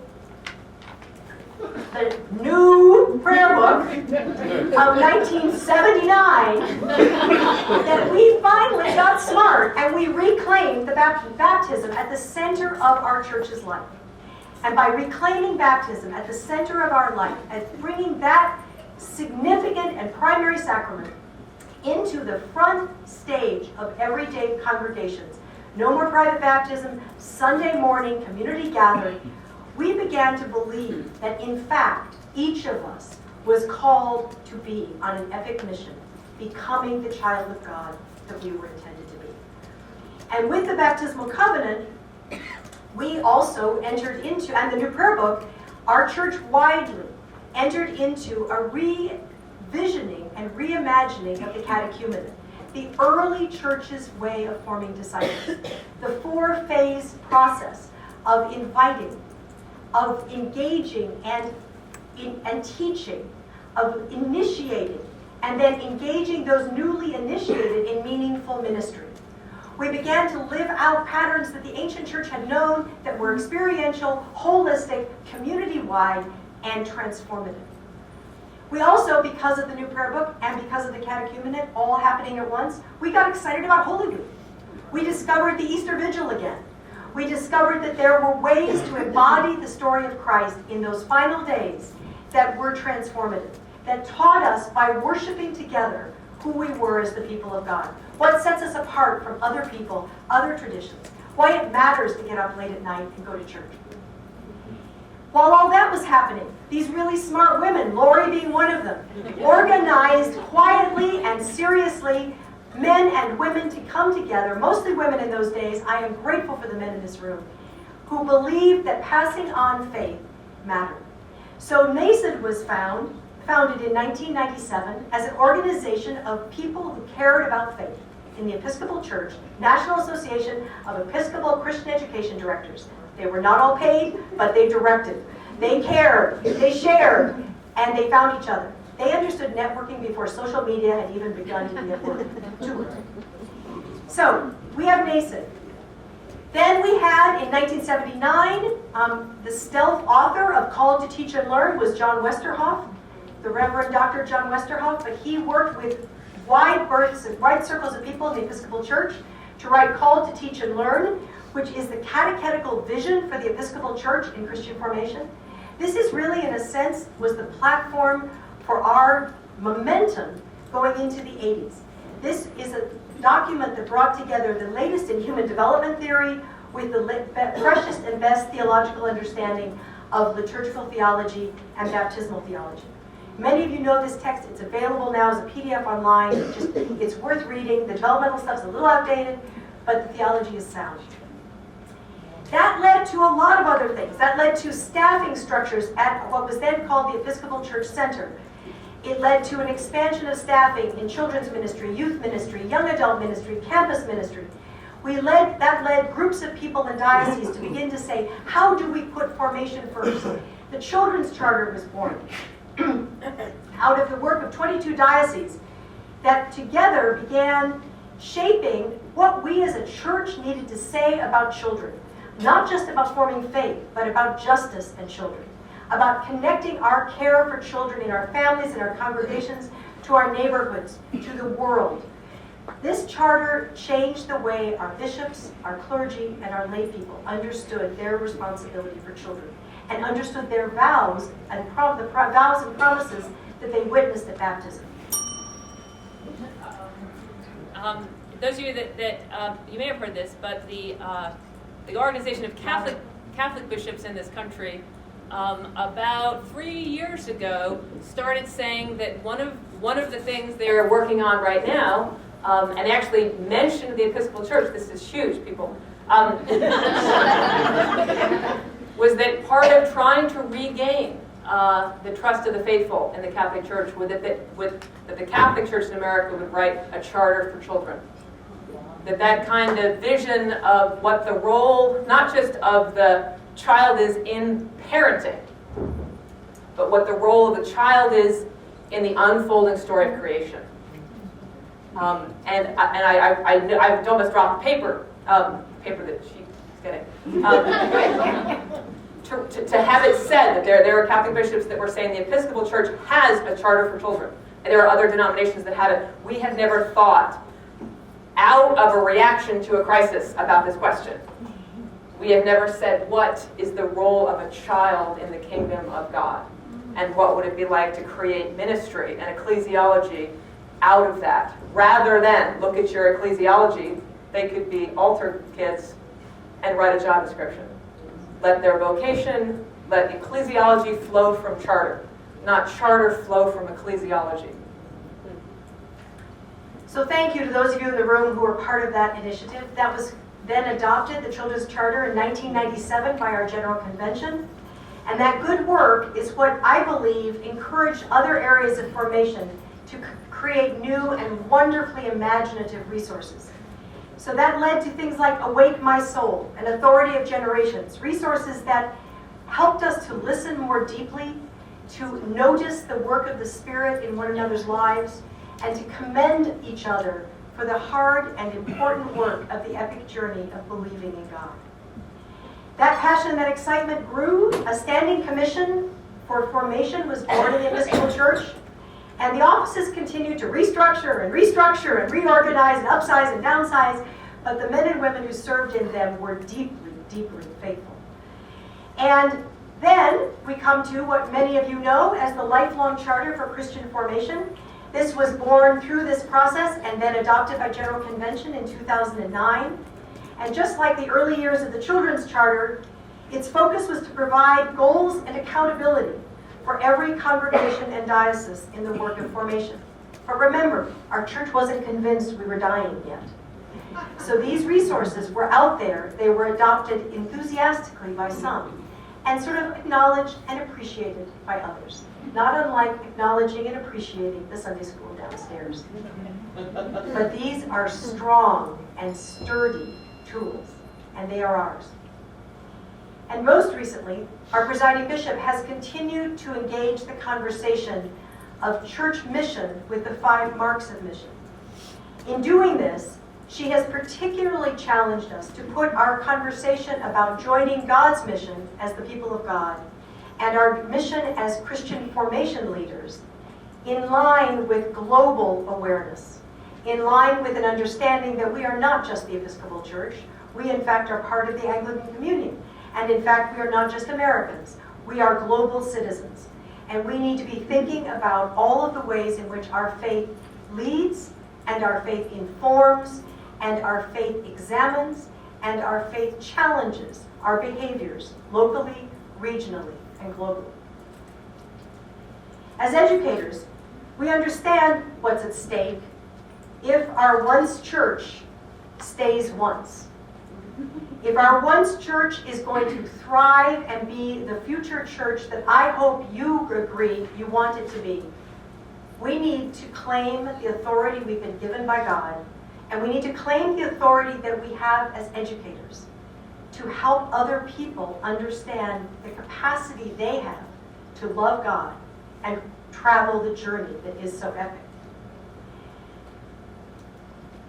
the new prayer book of 1979 that we finally got smart and we reclaimed the baptism at the center of our church's life. And by reclaiming baptism at the center of our life and bringing that significant and primary sacrament into the front stage of everyday congregations, no more private baptism, Sunday morning community gathering, we began to believe that, in fact, each of us was called to be on an epic mission, becoming the child of God that we were intended to be. And with the Baptismal Covenant, we also entered into, and the new prayer book, our church widely entered into a revisioning and reimagining of the Catechumenate, the early church's way of forming disciples, the 4-phase process of inviting, of engaging and teaching, of initiating, and then engaging those newly initiated in meaningful ministry. We began to live out patterns that the ancient church had known that were experiential, holistic, community-wide, and transformative. We also, because of the new prayer book and because of the Catechumenate all happening at once, we got excited about Holy Week. We discovered the Easter Vigil again. We discovered that there were ways to embody the story of Christ in those final days that were transformative, that taught us by worshiping together who we were as the people of God, what sets us apart from other people, other traditions, why it matters to get up late at night and go to church. While all that was happening, these really smart women, Lori being one of them, organized quietly and seriously men and women to come together, mostly women in those days. I am grateful for the men in this room, who believed that passing on faith mattered. So NAECED was founded in 1997 as an organization of people who cared about faith in the Episcopal Church, National Association of Episcopal Christian Education Directors. They were not all paid, but they directed. They cared, they shared, and they found each other. They understood networking before social media had even begun to be important. So, we have NAECED. Then we had, in 1979, the stealth author of Called to Teach and Learn was John Westerhoff, the Reverend Dr. John Westerhoff, but he worked with wide circles of people in the Episcopal Church to write Called to Teach and Learn, which is the catechetical vision for the Episcopal Church in Christian formation. This is really, in a sense, was the platform for our momentum going into the 80s. This is a document that brought together the latest in human development theory with the freshest and best theological understanding of liturgical theology and baptismal theology. Many of you know this text. It's available now as a PDF online. It's worth reading. The developmental stuff's a little outdated, but the theology is sound. That led to a lot of other things. That led to staffing structures at what was then called the Episcopal Church Center. It led to an expansion of staffing in children's ministry, youth ministry, young adult ministry, campus ministry. That led groups of people in dioceses to begin to say, how do we put formation first? The Children's Charter was born out of the work of 22 dioceses that together began shaping what we as a church needed to say about children. Not just about forming faith, but about justice and children. About connecting our care for children in our families and our congregations to our neighborhoods, to the world. This charter changed the way our bishops, our clergy, and our lay people understood their responsibility for children and understood their vows and the vows and promises that they witnessed at baptism. Those of you that you may have heard this, but the Organization of Catholic Bishops in this country about 3 years ago started saying that one of the things they're working on right now, and actually mentioned the Episcopal Church, this is huge, people, was that part of trying to regain the trust of the faithful in the Catholic Church was that the Catholic Church in America would write a charter for children. That kind of vision of what the role, not just of the child is in parenting, but what the role of the child is in the unfolding story of creation. And I almost dropped the paper that she's getting. To have it said that there are Catholic bishops that were saying the Episcopal Church has a charter for children, and there are other denominations that have it. We have never thought out of a reaction to a crisis about this question. We have never said, what is the role of a child in the kingdom of God? And what would it be like to create ministry and ecclesiology out of that? Rather than look at your ecclesiology, they could be altar kids and write a job description. Let their vocation, let ecclesiology flow from charter, not charter flow from ecclesiology. So thank you to those of you in the room who were part of that initiative. That was then adopted, the Children's Charter, in 1997 by our General Convention. And that good work is what I believe encouraged other areas of formation to create new and wonderfully imaginative resources. So that led to things like Awake My Soul and Authority of Generations, resources that helped us to listen more deeply, to notice the work of the Spirit in one another's lives, and to commend each other for the hard and important work of the epic journey of believing in God. That passion and that excitement grew. A standing commission for formation was born in the Episcopal Church And the offices continued to restructure and restructure and reorganize and upsize and downsize, but the men and women who served in them were deeply, deeply faithful. And then we come to what many of you know as the Lifelong Charter for Christian Formation. This was born through this process and then adopted by General Convention in 2009. And just like the early years of the Children's Charter, its focus was to provide goals and accountability for every congregation and diocese in the work of formation. But remember, our church wasn't convinced we were dying yet. So these resources were out there. They were adopted enthusiastically by some and sort of acknowledged and appreciated by others. Not unlike acknowledging and appreciating the Sunday school downstairs. But these are strong and sturdy tools, and they are ours. And most recently, our presiding bishop has continued to engage the conversation of church mission with the 5 marks of mission. In doing this, she has particularly challenged us to put our conversation about joining God's mission as the people of God and our mission as Christian formation leaders in line with global awareness, in line with an understanding that we are not just the Episcopal Church. We, in fact, are part of the Anglican Communion. And in fact, we are not just Americans. We are global citizens. And we need to be thinking about all of the ways in which our faith leads, and our faith informs, and our faith examines, and our faith challenges our behaviors locally, regionally, and globally. As educators, we understand what's at stake if our once church stays once. If our once church is going to thrive and be the future church that I hope you agree you want it to be, we need to claim the authority we've been given by God, and we need to claim the authority that we have as educators to help other people understand the capacity they have to love God and travel the journey that is so epic.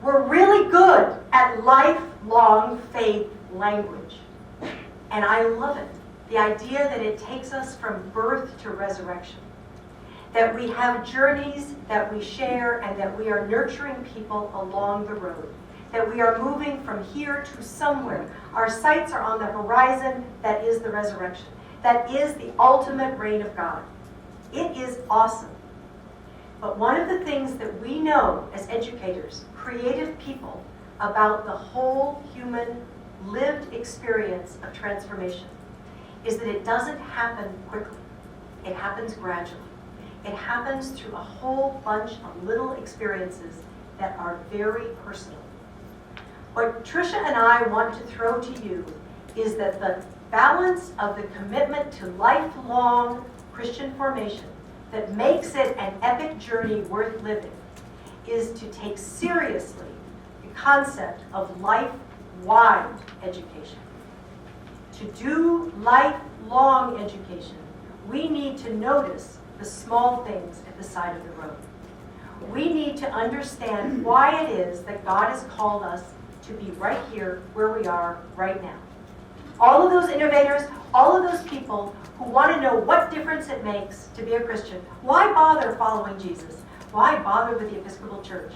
We're really good at lifelong faith language, and I love it. The idea that it takes us from birth to resurrection, that we have journeys that we share and that we are nurturing people along the road, that we are moving from here to somewhere. Our sights are on the horizon. That is the resurrection. That is the ultimate reign of God. It is awesome. But one of the things that we know as educators, creative people, about the whole human lived experience of transformation is that it doesn't happen quickly. It happens gradually. It happens through a whole bunch of little experiences that are very personal. What Tricia and I want to throw to you is that the balance of the commitment to lifelong Christian formation that makes it an epic journey worth living is to take seriously the concept of life-wide education. To do lifelong education, we need to notice the small things at the side of the road. We need to understand why it is that God has called us to be right here where we are right now. All of those innovators, all of those people who want to know what difference it makes to be a Christian. Why bother following Jesus? Why bother with the Episcopal Church?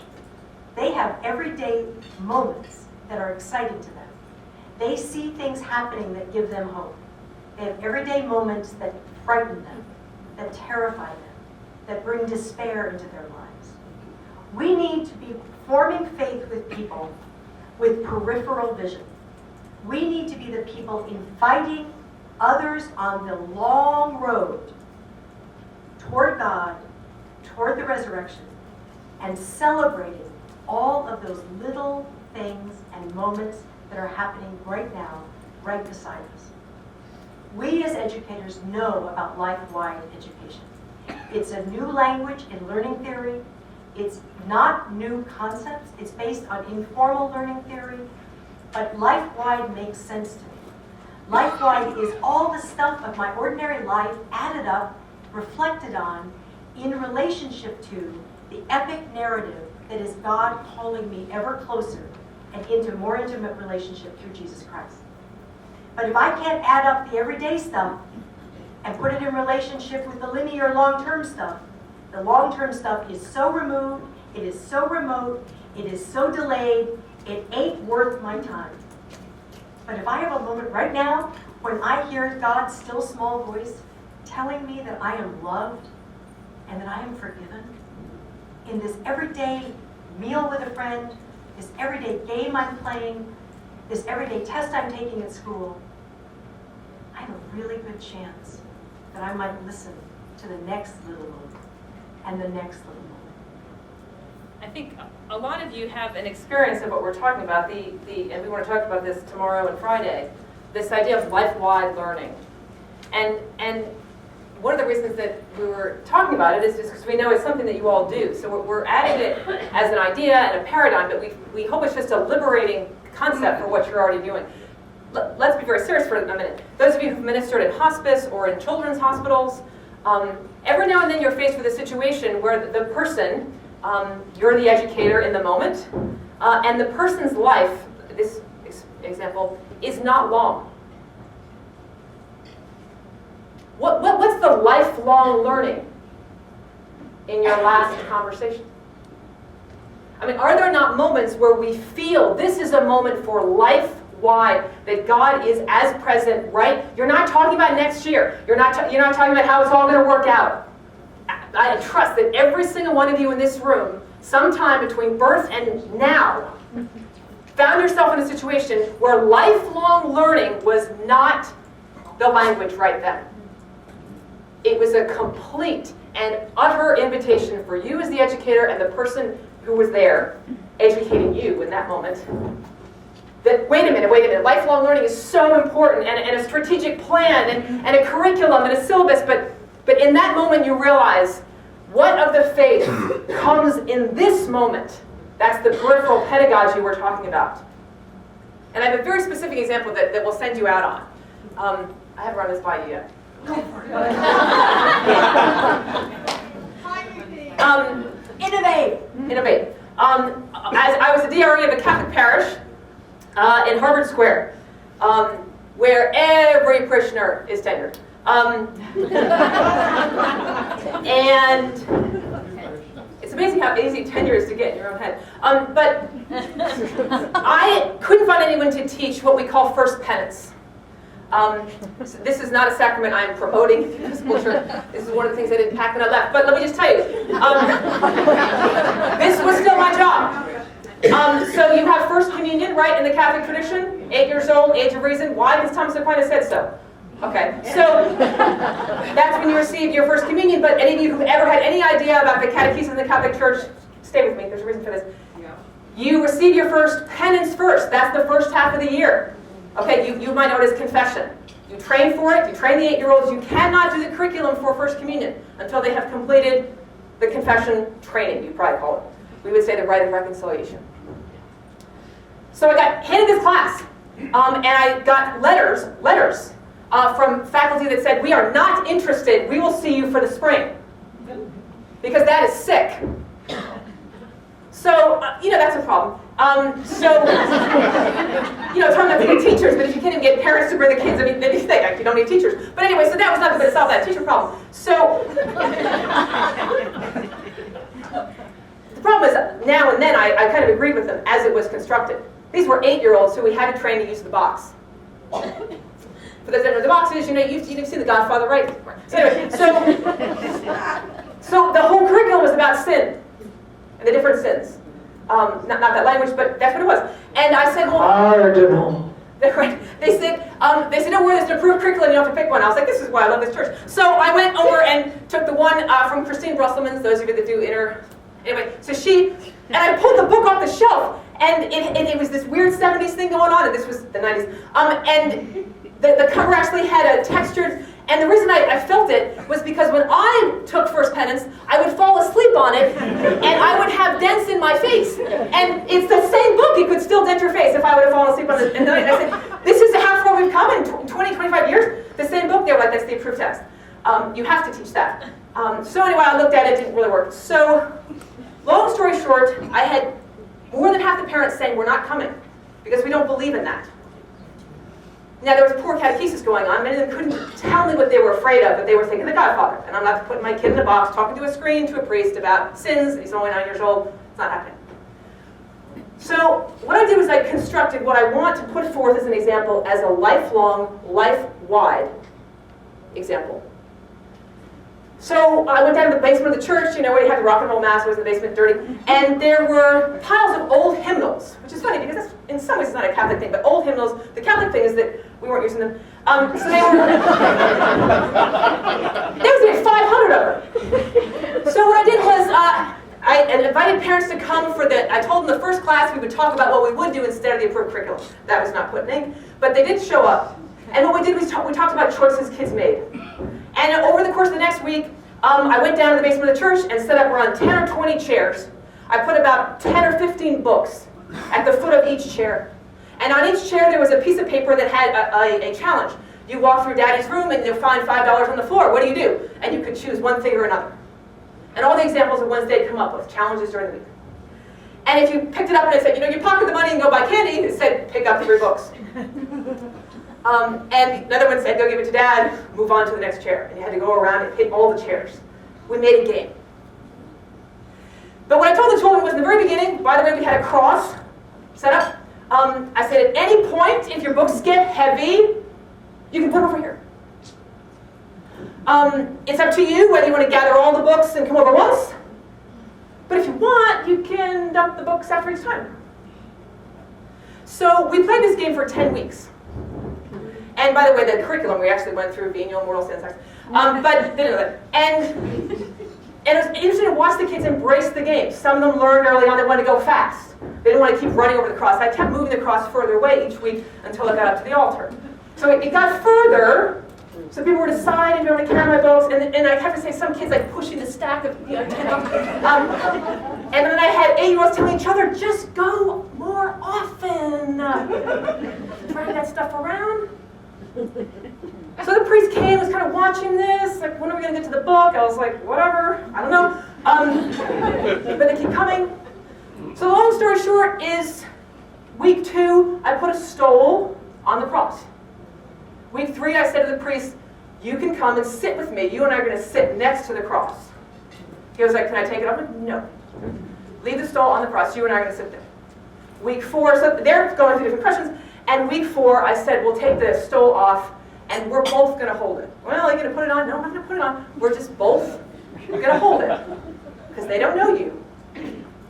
They have everyday moments that are exciting to them. They see things happening that give them hope. They have everyday moments that frighten them, that terrify them, that bring despair into their lives. We need to be forming faith with people with peripheral vision. We need to be the people inviting others on the long road toward God, toward the resurrection, and celebrating all of those little things and moments that are happening right now, right beside us. We as educators know about life-wide education. It's a new language in learning theory. It's not new concepts. It's based on informal learning theory. But life-wide makes sense to me. Life-wide is all the stuff of my ordinary life added up, reflected on, in relationship to the epic narrative that is God calling me ever closer and into more intimate relationship through Jesus Christ. But if I can't add up the everyday stuff and put it in relationship with the linear long-term stuff, The long-term stuff is so removed, it is so remote, it is so delayed, it ain't worth my time. But if I have a moment right now when I hear God's still small voice telling me that I am loved and that I am forgiven, in this everyday meal with a friend, this everyday game I'm playing, this everyday test I'm taking at school, I have a really good chance that I might listen to the next little moment and the next little moment. I think a lot of you have an experience of what we're talking about, and we want to talk about this tomorrow and Friday, this idea of life-wide learning. And one of the reasons that we were talking about it is just because we know it's something that you all do. So we're adding it as an idea and a paradigm, but we hope it's just a liberating concept for what you're already doing. Let's be very serious for a minute. Those of you who've ministered in hospice or in children's hospitals, every now and then you're faced with a situation where the person, you're the educator in the moment, and the person's life, this example, is not long. What's the lifelong learning in your last conversation? I mean, are there not moments where we feel this is a moment for life-wide, that God is as present, right? You're not talking about next year. You're not talking about how it's all going to work out. I trust that every single one of you in this room, sometime between birth and now, found yourself in a situation where lifelong learning was not the language right then. It was a complete and utter invitation for you as the educator and the person who was there educating you in that moment. That, wait a minute, lifelong learning is so important, and a strategic plan, and a curriculum, and a syllabus, but in that moment you realize what of the faith comes in this moment. That's the peripheral pedagogy we're talking about. And I have a very specific example that we'll send you out on. I haven't run this by you yet. Innovate. As I was the DRE of a Catholic parish in Harvard Square, where every parishioner is tenured. And it's amazing how easy tenure is to get in your own head. But I couldn't find anyone to teach what we call first penance. So this is not a sacrament I'm promoting in the Episcopal Church. This is one of the things I didn't pack when I left. But let me just tell you, this was still my job. So you have First Communion, right, in the Catholic tradition. 8 years old, age of reason. Why? Because Thomas Aquinas said so. Okay, so that's when you receive your First Communion. But any of you who've ever had any idea about the catechism in the Catholic Church, stay with me. There's a reason for this. You receive your first penance first. That's the first half of the year. Okay, you might know it as confession. You train for it. You train the 8-year-olds. You cannot do the curriculum for First Communion until they have completed the confession training, you probably call it. We would say the rite of reconciliation. So I got handed this class, and I got letters from faculty that said, "We are not interested. We will see you for the spring," because that is sick. So, that's a problem. It's hard enough to get teachers, but if you can't even get parents to bring the kids, then you think you don't need teachers. But anyway, so that was nothing but to solve that teacher problem. So, the problem is, now and then, I kind of agreed with them as it was constructed. These were 8-year-olds who we had to train to use the box. For those that know the box is, you've seen The Godfather, right? So anyway, so the whole curriculum was about sin. And the different sins. Not that language, but that's what it was. And I said, well... Cardinal. Right. They said, oh, there's an approved curriculum, you don't have to pick one. I was like, this is why I love this church. So I went over and took the one from Christine Brusselman's, those of you that do inner... Anyway, so and I pulled the book off the shelf, and it was this weird 70s thing going on, and this was the 90s. And the cover actually had a textured... And the reason I felt it was because when I took First Penance, I would fall asleep on it, and I would have dents in my face. And it's the same book. It could still dent your face if I would have fallen asleep on it. And I said, this is how far we've come in 20, 25 years. The same book, they're like, that's the approved text. You have to teach that. So anyway, I looked at it. It didn't really work. So long story short, I had more than half the parents saying, we're not coming, because we don't believe in that. Now, there was poor catechesis going on. Many of them couldn't tell me what they were afraid of, but they were thinking the Godfather. And I'm not putting my kid in a box, talking to a screen to a priest about sins, and he's only 9 years old. It's not happening. So what I did was I constructed what I want to put forth as an example as a lifelong, life-wide example. So I went down to the basement of the church, where you have the rock and roll mass, was in the basement dirty, and there were piles of old hymnals, which is funny because that's, in some ways it's not a Catholic thing, but old hymnals, the Catholic thing is that we weren't using them. So they were, there was 500 of them. So what I did was, I invited parents to come for I told them the first class we would talk about what we would do instead of the approved curriculum. That was not put in ink, but they did show up. And what we did was we talked about choices kids made. And over the course of the next week, I went down to the basement of the church and set up around 10 or 20 chairs. I put about 10 or 15 books at the foot of each chair. And on each chair there was a piece of paper that had a challenge. You walk through Daddy's room and you'll find $5 on the floor. What do? And you could choose one thing or another. And all the examples are ones they'd come up with, challenges during the week. And if you picked it up and it said, you pocket the money and go buy candy, it said, pick up 3 books. And another one said, go give it to Dad, move on to the next chair. And you had to go around and hit all the chairs. We made a game. But what I told the children was in the very beginning, by the way, we had a cross set up. I said, at any point, if your books get heavy, you can put them over here. It's up to you whether you want to gather all the books and come over once. But if you want, you can dump the books after each time. So we played this game for 10 weeks. And by the way, the curriculum, we actually went through venial, mortal sin, sex. But they didn't know that. And it was interesting to watch the kids embrace the game. Some of them learned early on they wanted to go fast. They didn't want to keep running over the cross. I kept moving the cross further away each week until it got up to the altar. So it got further, so people were deciding if they were going to carry my books, and I have to say some kids like pushing the stack of, 10 of them. And then I had 8-year-olds telling each other, just go more often. Drag that stuff around. So the priest came, was kind of watching this, like, when are we going to get to the book? I was like, whatever, I don't know. But they keep coming. So the long story short is, week 2, I put a stole on the cross. Week 3, I said to the priest, you can come and sit with me. You and I are going to sit next to the cross. He was like, can I take it up? I'm like, no. Leave the stole on the cross. You and I are going to sit there. Week 4, so they're going through different questions. And week 4, I said, we'll take the stole off, and we're both going to hold it. Well, are you going to put it on? No, I'm not going to put it on. We're just both going to hold it. Because they don't know you.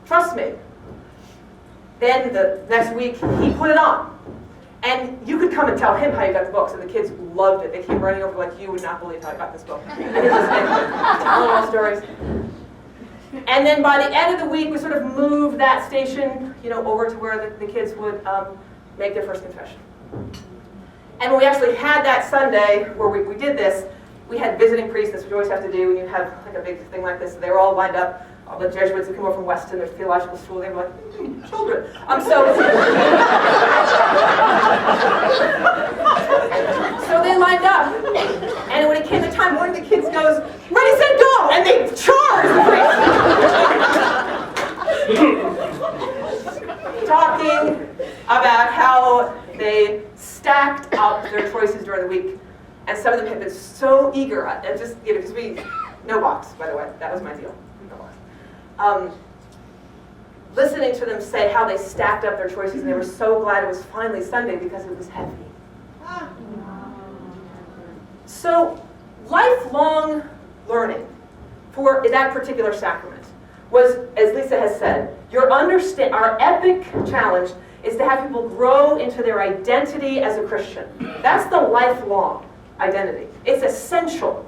Trust me. Then the next week, he put it on. And you could come and tell him how you got the books, and the kids loved it. They came running over like, you would not believe how I got this book. And it was telling all stories. And then by the end of the week, we sort of moved that station, over to where the kids would make their first confession. And when we actually had that Sunday where we did this, we had visiting priests. That's what you always have to do when you have like a big thing like this. So they were all lined up. All the Jesuits who come over from Weston, their theological school, they were like, children. So they lined up. And when it came to time, one of the kids goes, ready, set, go! And they charged the priest. Talking about how they stacked up their choices during the week. And some of them had been so eager, and just, because no box, by the way, that was my deal. Listening to them say how they stacked up their choices, and they were so glad it was finally Sunday because it was heavy. So, lifelong learning for that particular sacrament was, as Lisa has said, our epic challenge is to have people grow into their identity as a Christian. That's the lifelong identity. It's essential.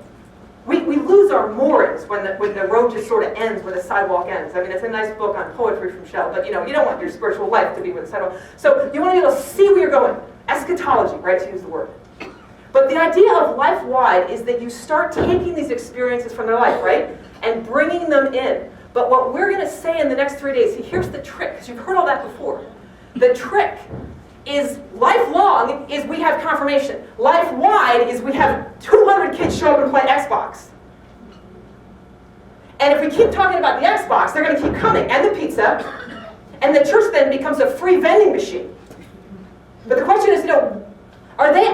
We lose our moorings when the road just sort of ends, when the sidewalk ends. I mean, it's a nice book on poetry from Shell, but you don't want your spiritual life to be where the sidewalk. So you want to be able to see where you're going. Eschatology, right, to use the word. But the idea of life-wide is that you start taking these experiences from their life, right, and bringing them in. But what we're going to say in the next 3 days, here's the trick, because you've heard all that before. The trick is lifelong is we have confirmation. Life-wide is we have 200 kids show up and play Xbox. And if we keep talking about the Xbox, they're going to keep coming, and the pizza, and the church then becomes a free vending machine. But the question is, are they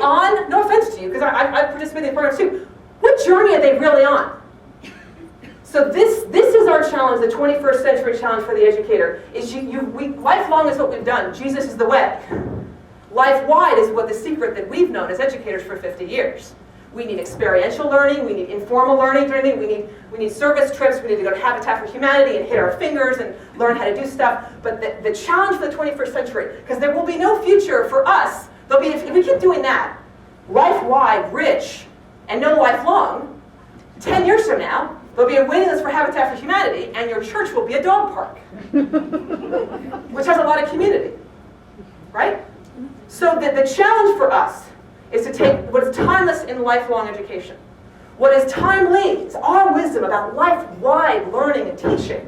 participate in these programs too. What journey are they really on? So this is our challenge, the 21st century challenge for the educator, is lifelong is what we've done. Jesus is the way. Lifewide is what the secret that we've known as educators for 50 years. We need experiential learning, we need informal learning, we need service trips, we need to go to Habitat for Humanity and hit our fingers and learn how to do stuff. But the challenge for the 21st century, because there will be no future for us, there'll be, if we keep doing that, life-wide, rich, and no lifelong, 10 years from now, there'll be a waiting list for Habitat for Humanity, and your church will be a dog park, which has a lot of community, right? So the challenge for us is to take what is timeless in lifelong education, what is timely is our wisdom about life-wide learning and teaching,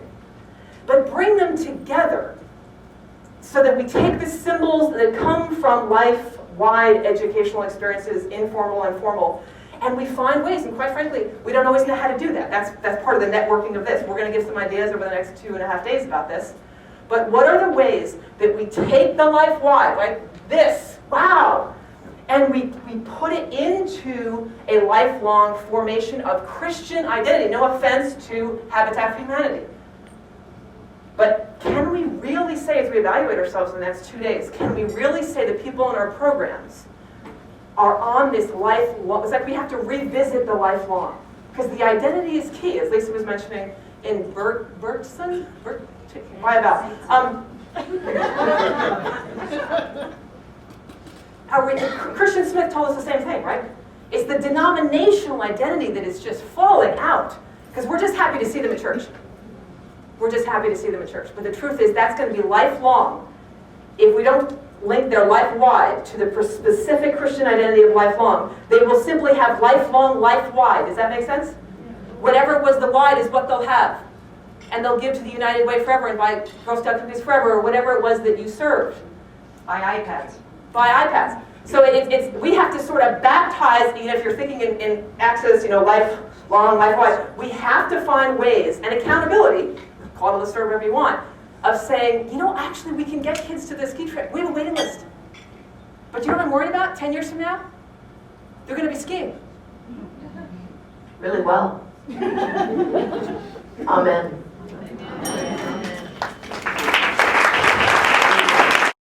but bring them together so that we take the symbols that come from life-wide educational experiences, informal and formal, and we find ways, and quite frankly, we don't always know how to do that. That's part of the networking of this. We're going to give some ideas over the next 2.5 days about this. But what are the ways that we take the life-wide, like this, wow, and we put it into a lifelong formation of Christian identity. No offense to Habitat for Humanity. But can we really say, as we evaluate ourselves in the next 2 days, can we really say that people in our programs are on this lifelong, it's like we have to revisit the lifelong. Because the identity is key, as Lisa was mentioning in Bergson? Why about? Christian Smith told us the same thing, right? It's the denominational identity that is just falling out. Because we're just happy to see them at church. We're just happy to see them at church. But the truth is that's going to be lifelong. If we don't link their life-wide to the specific Christian identity of lifelong, they will simply have lifelong, life-wide. Does that make sense? Whatever was the wide is what they'll have. And they'll give to the United Way forever and buy Girl Scout cookies forever or whatever it was that you served. By iPads. By iPads. So we have to sort of baptize, if you're thinking in Access, lifelong, life-wide, we have to find ways, and accountability, call it a serve whatever you want, of saying, actually we can get kids to this ski trip. We have a waiting list. But you know what I'm worried about 10 years from now? They're going to be skiing. Really well. Amen.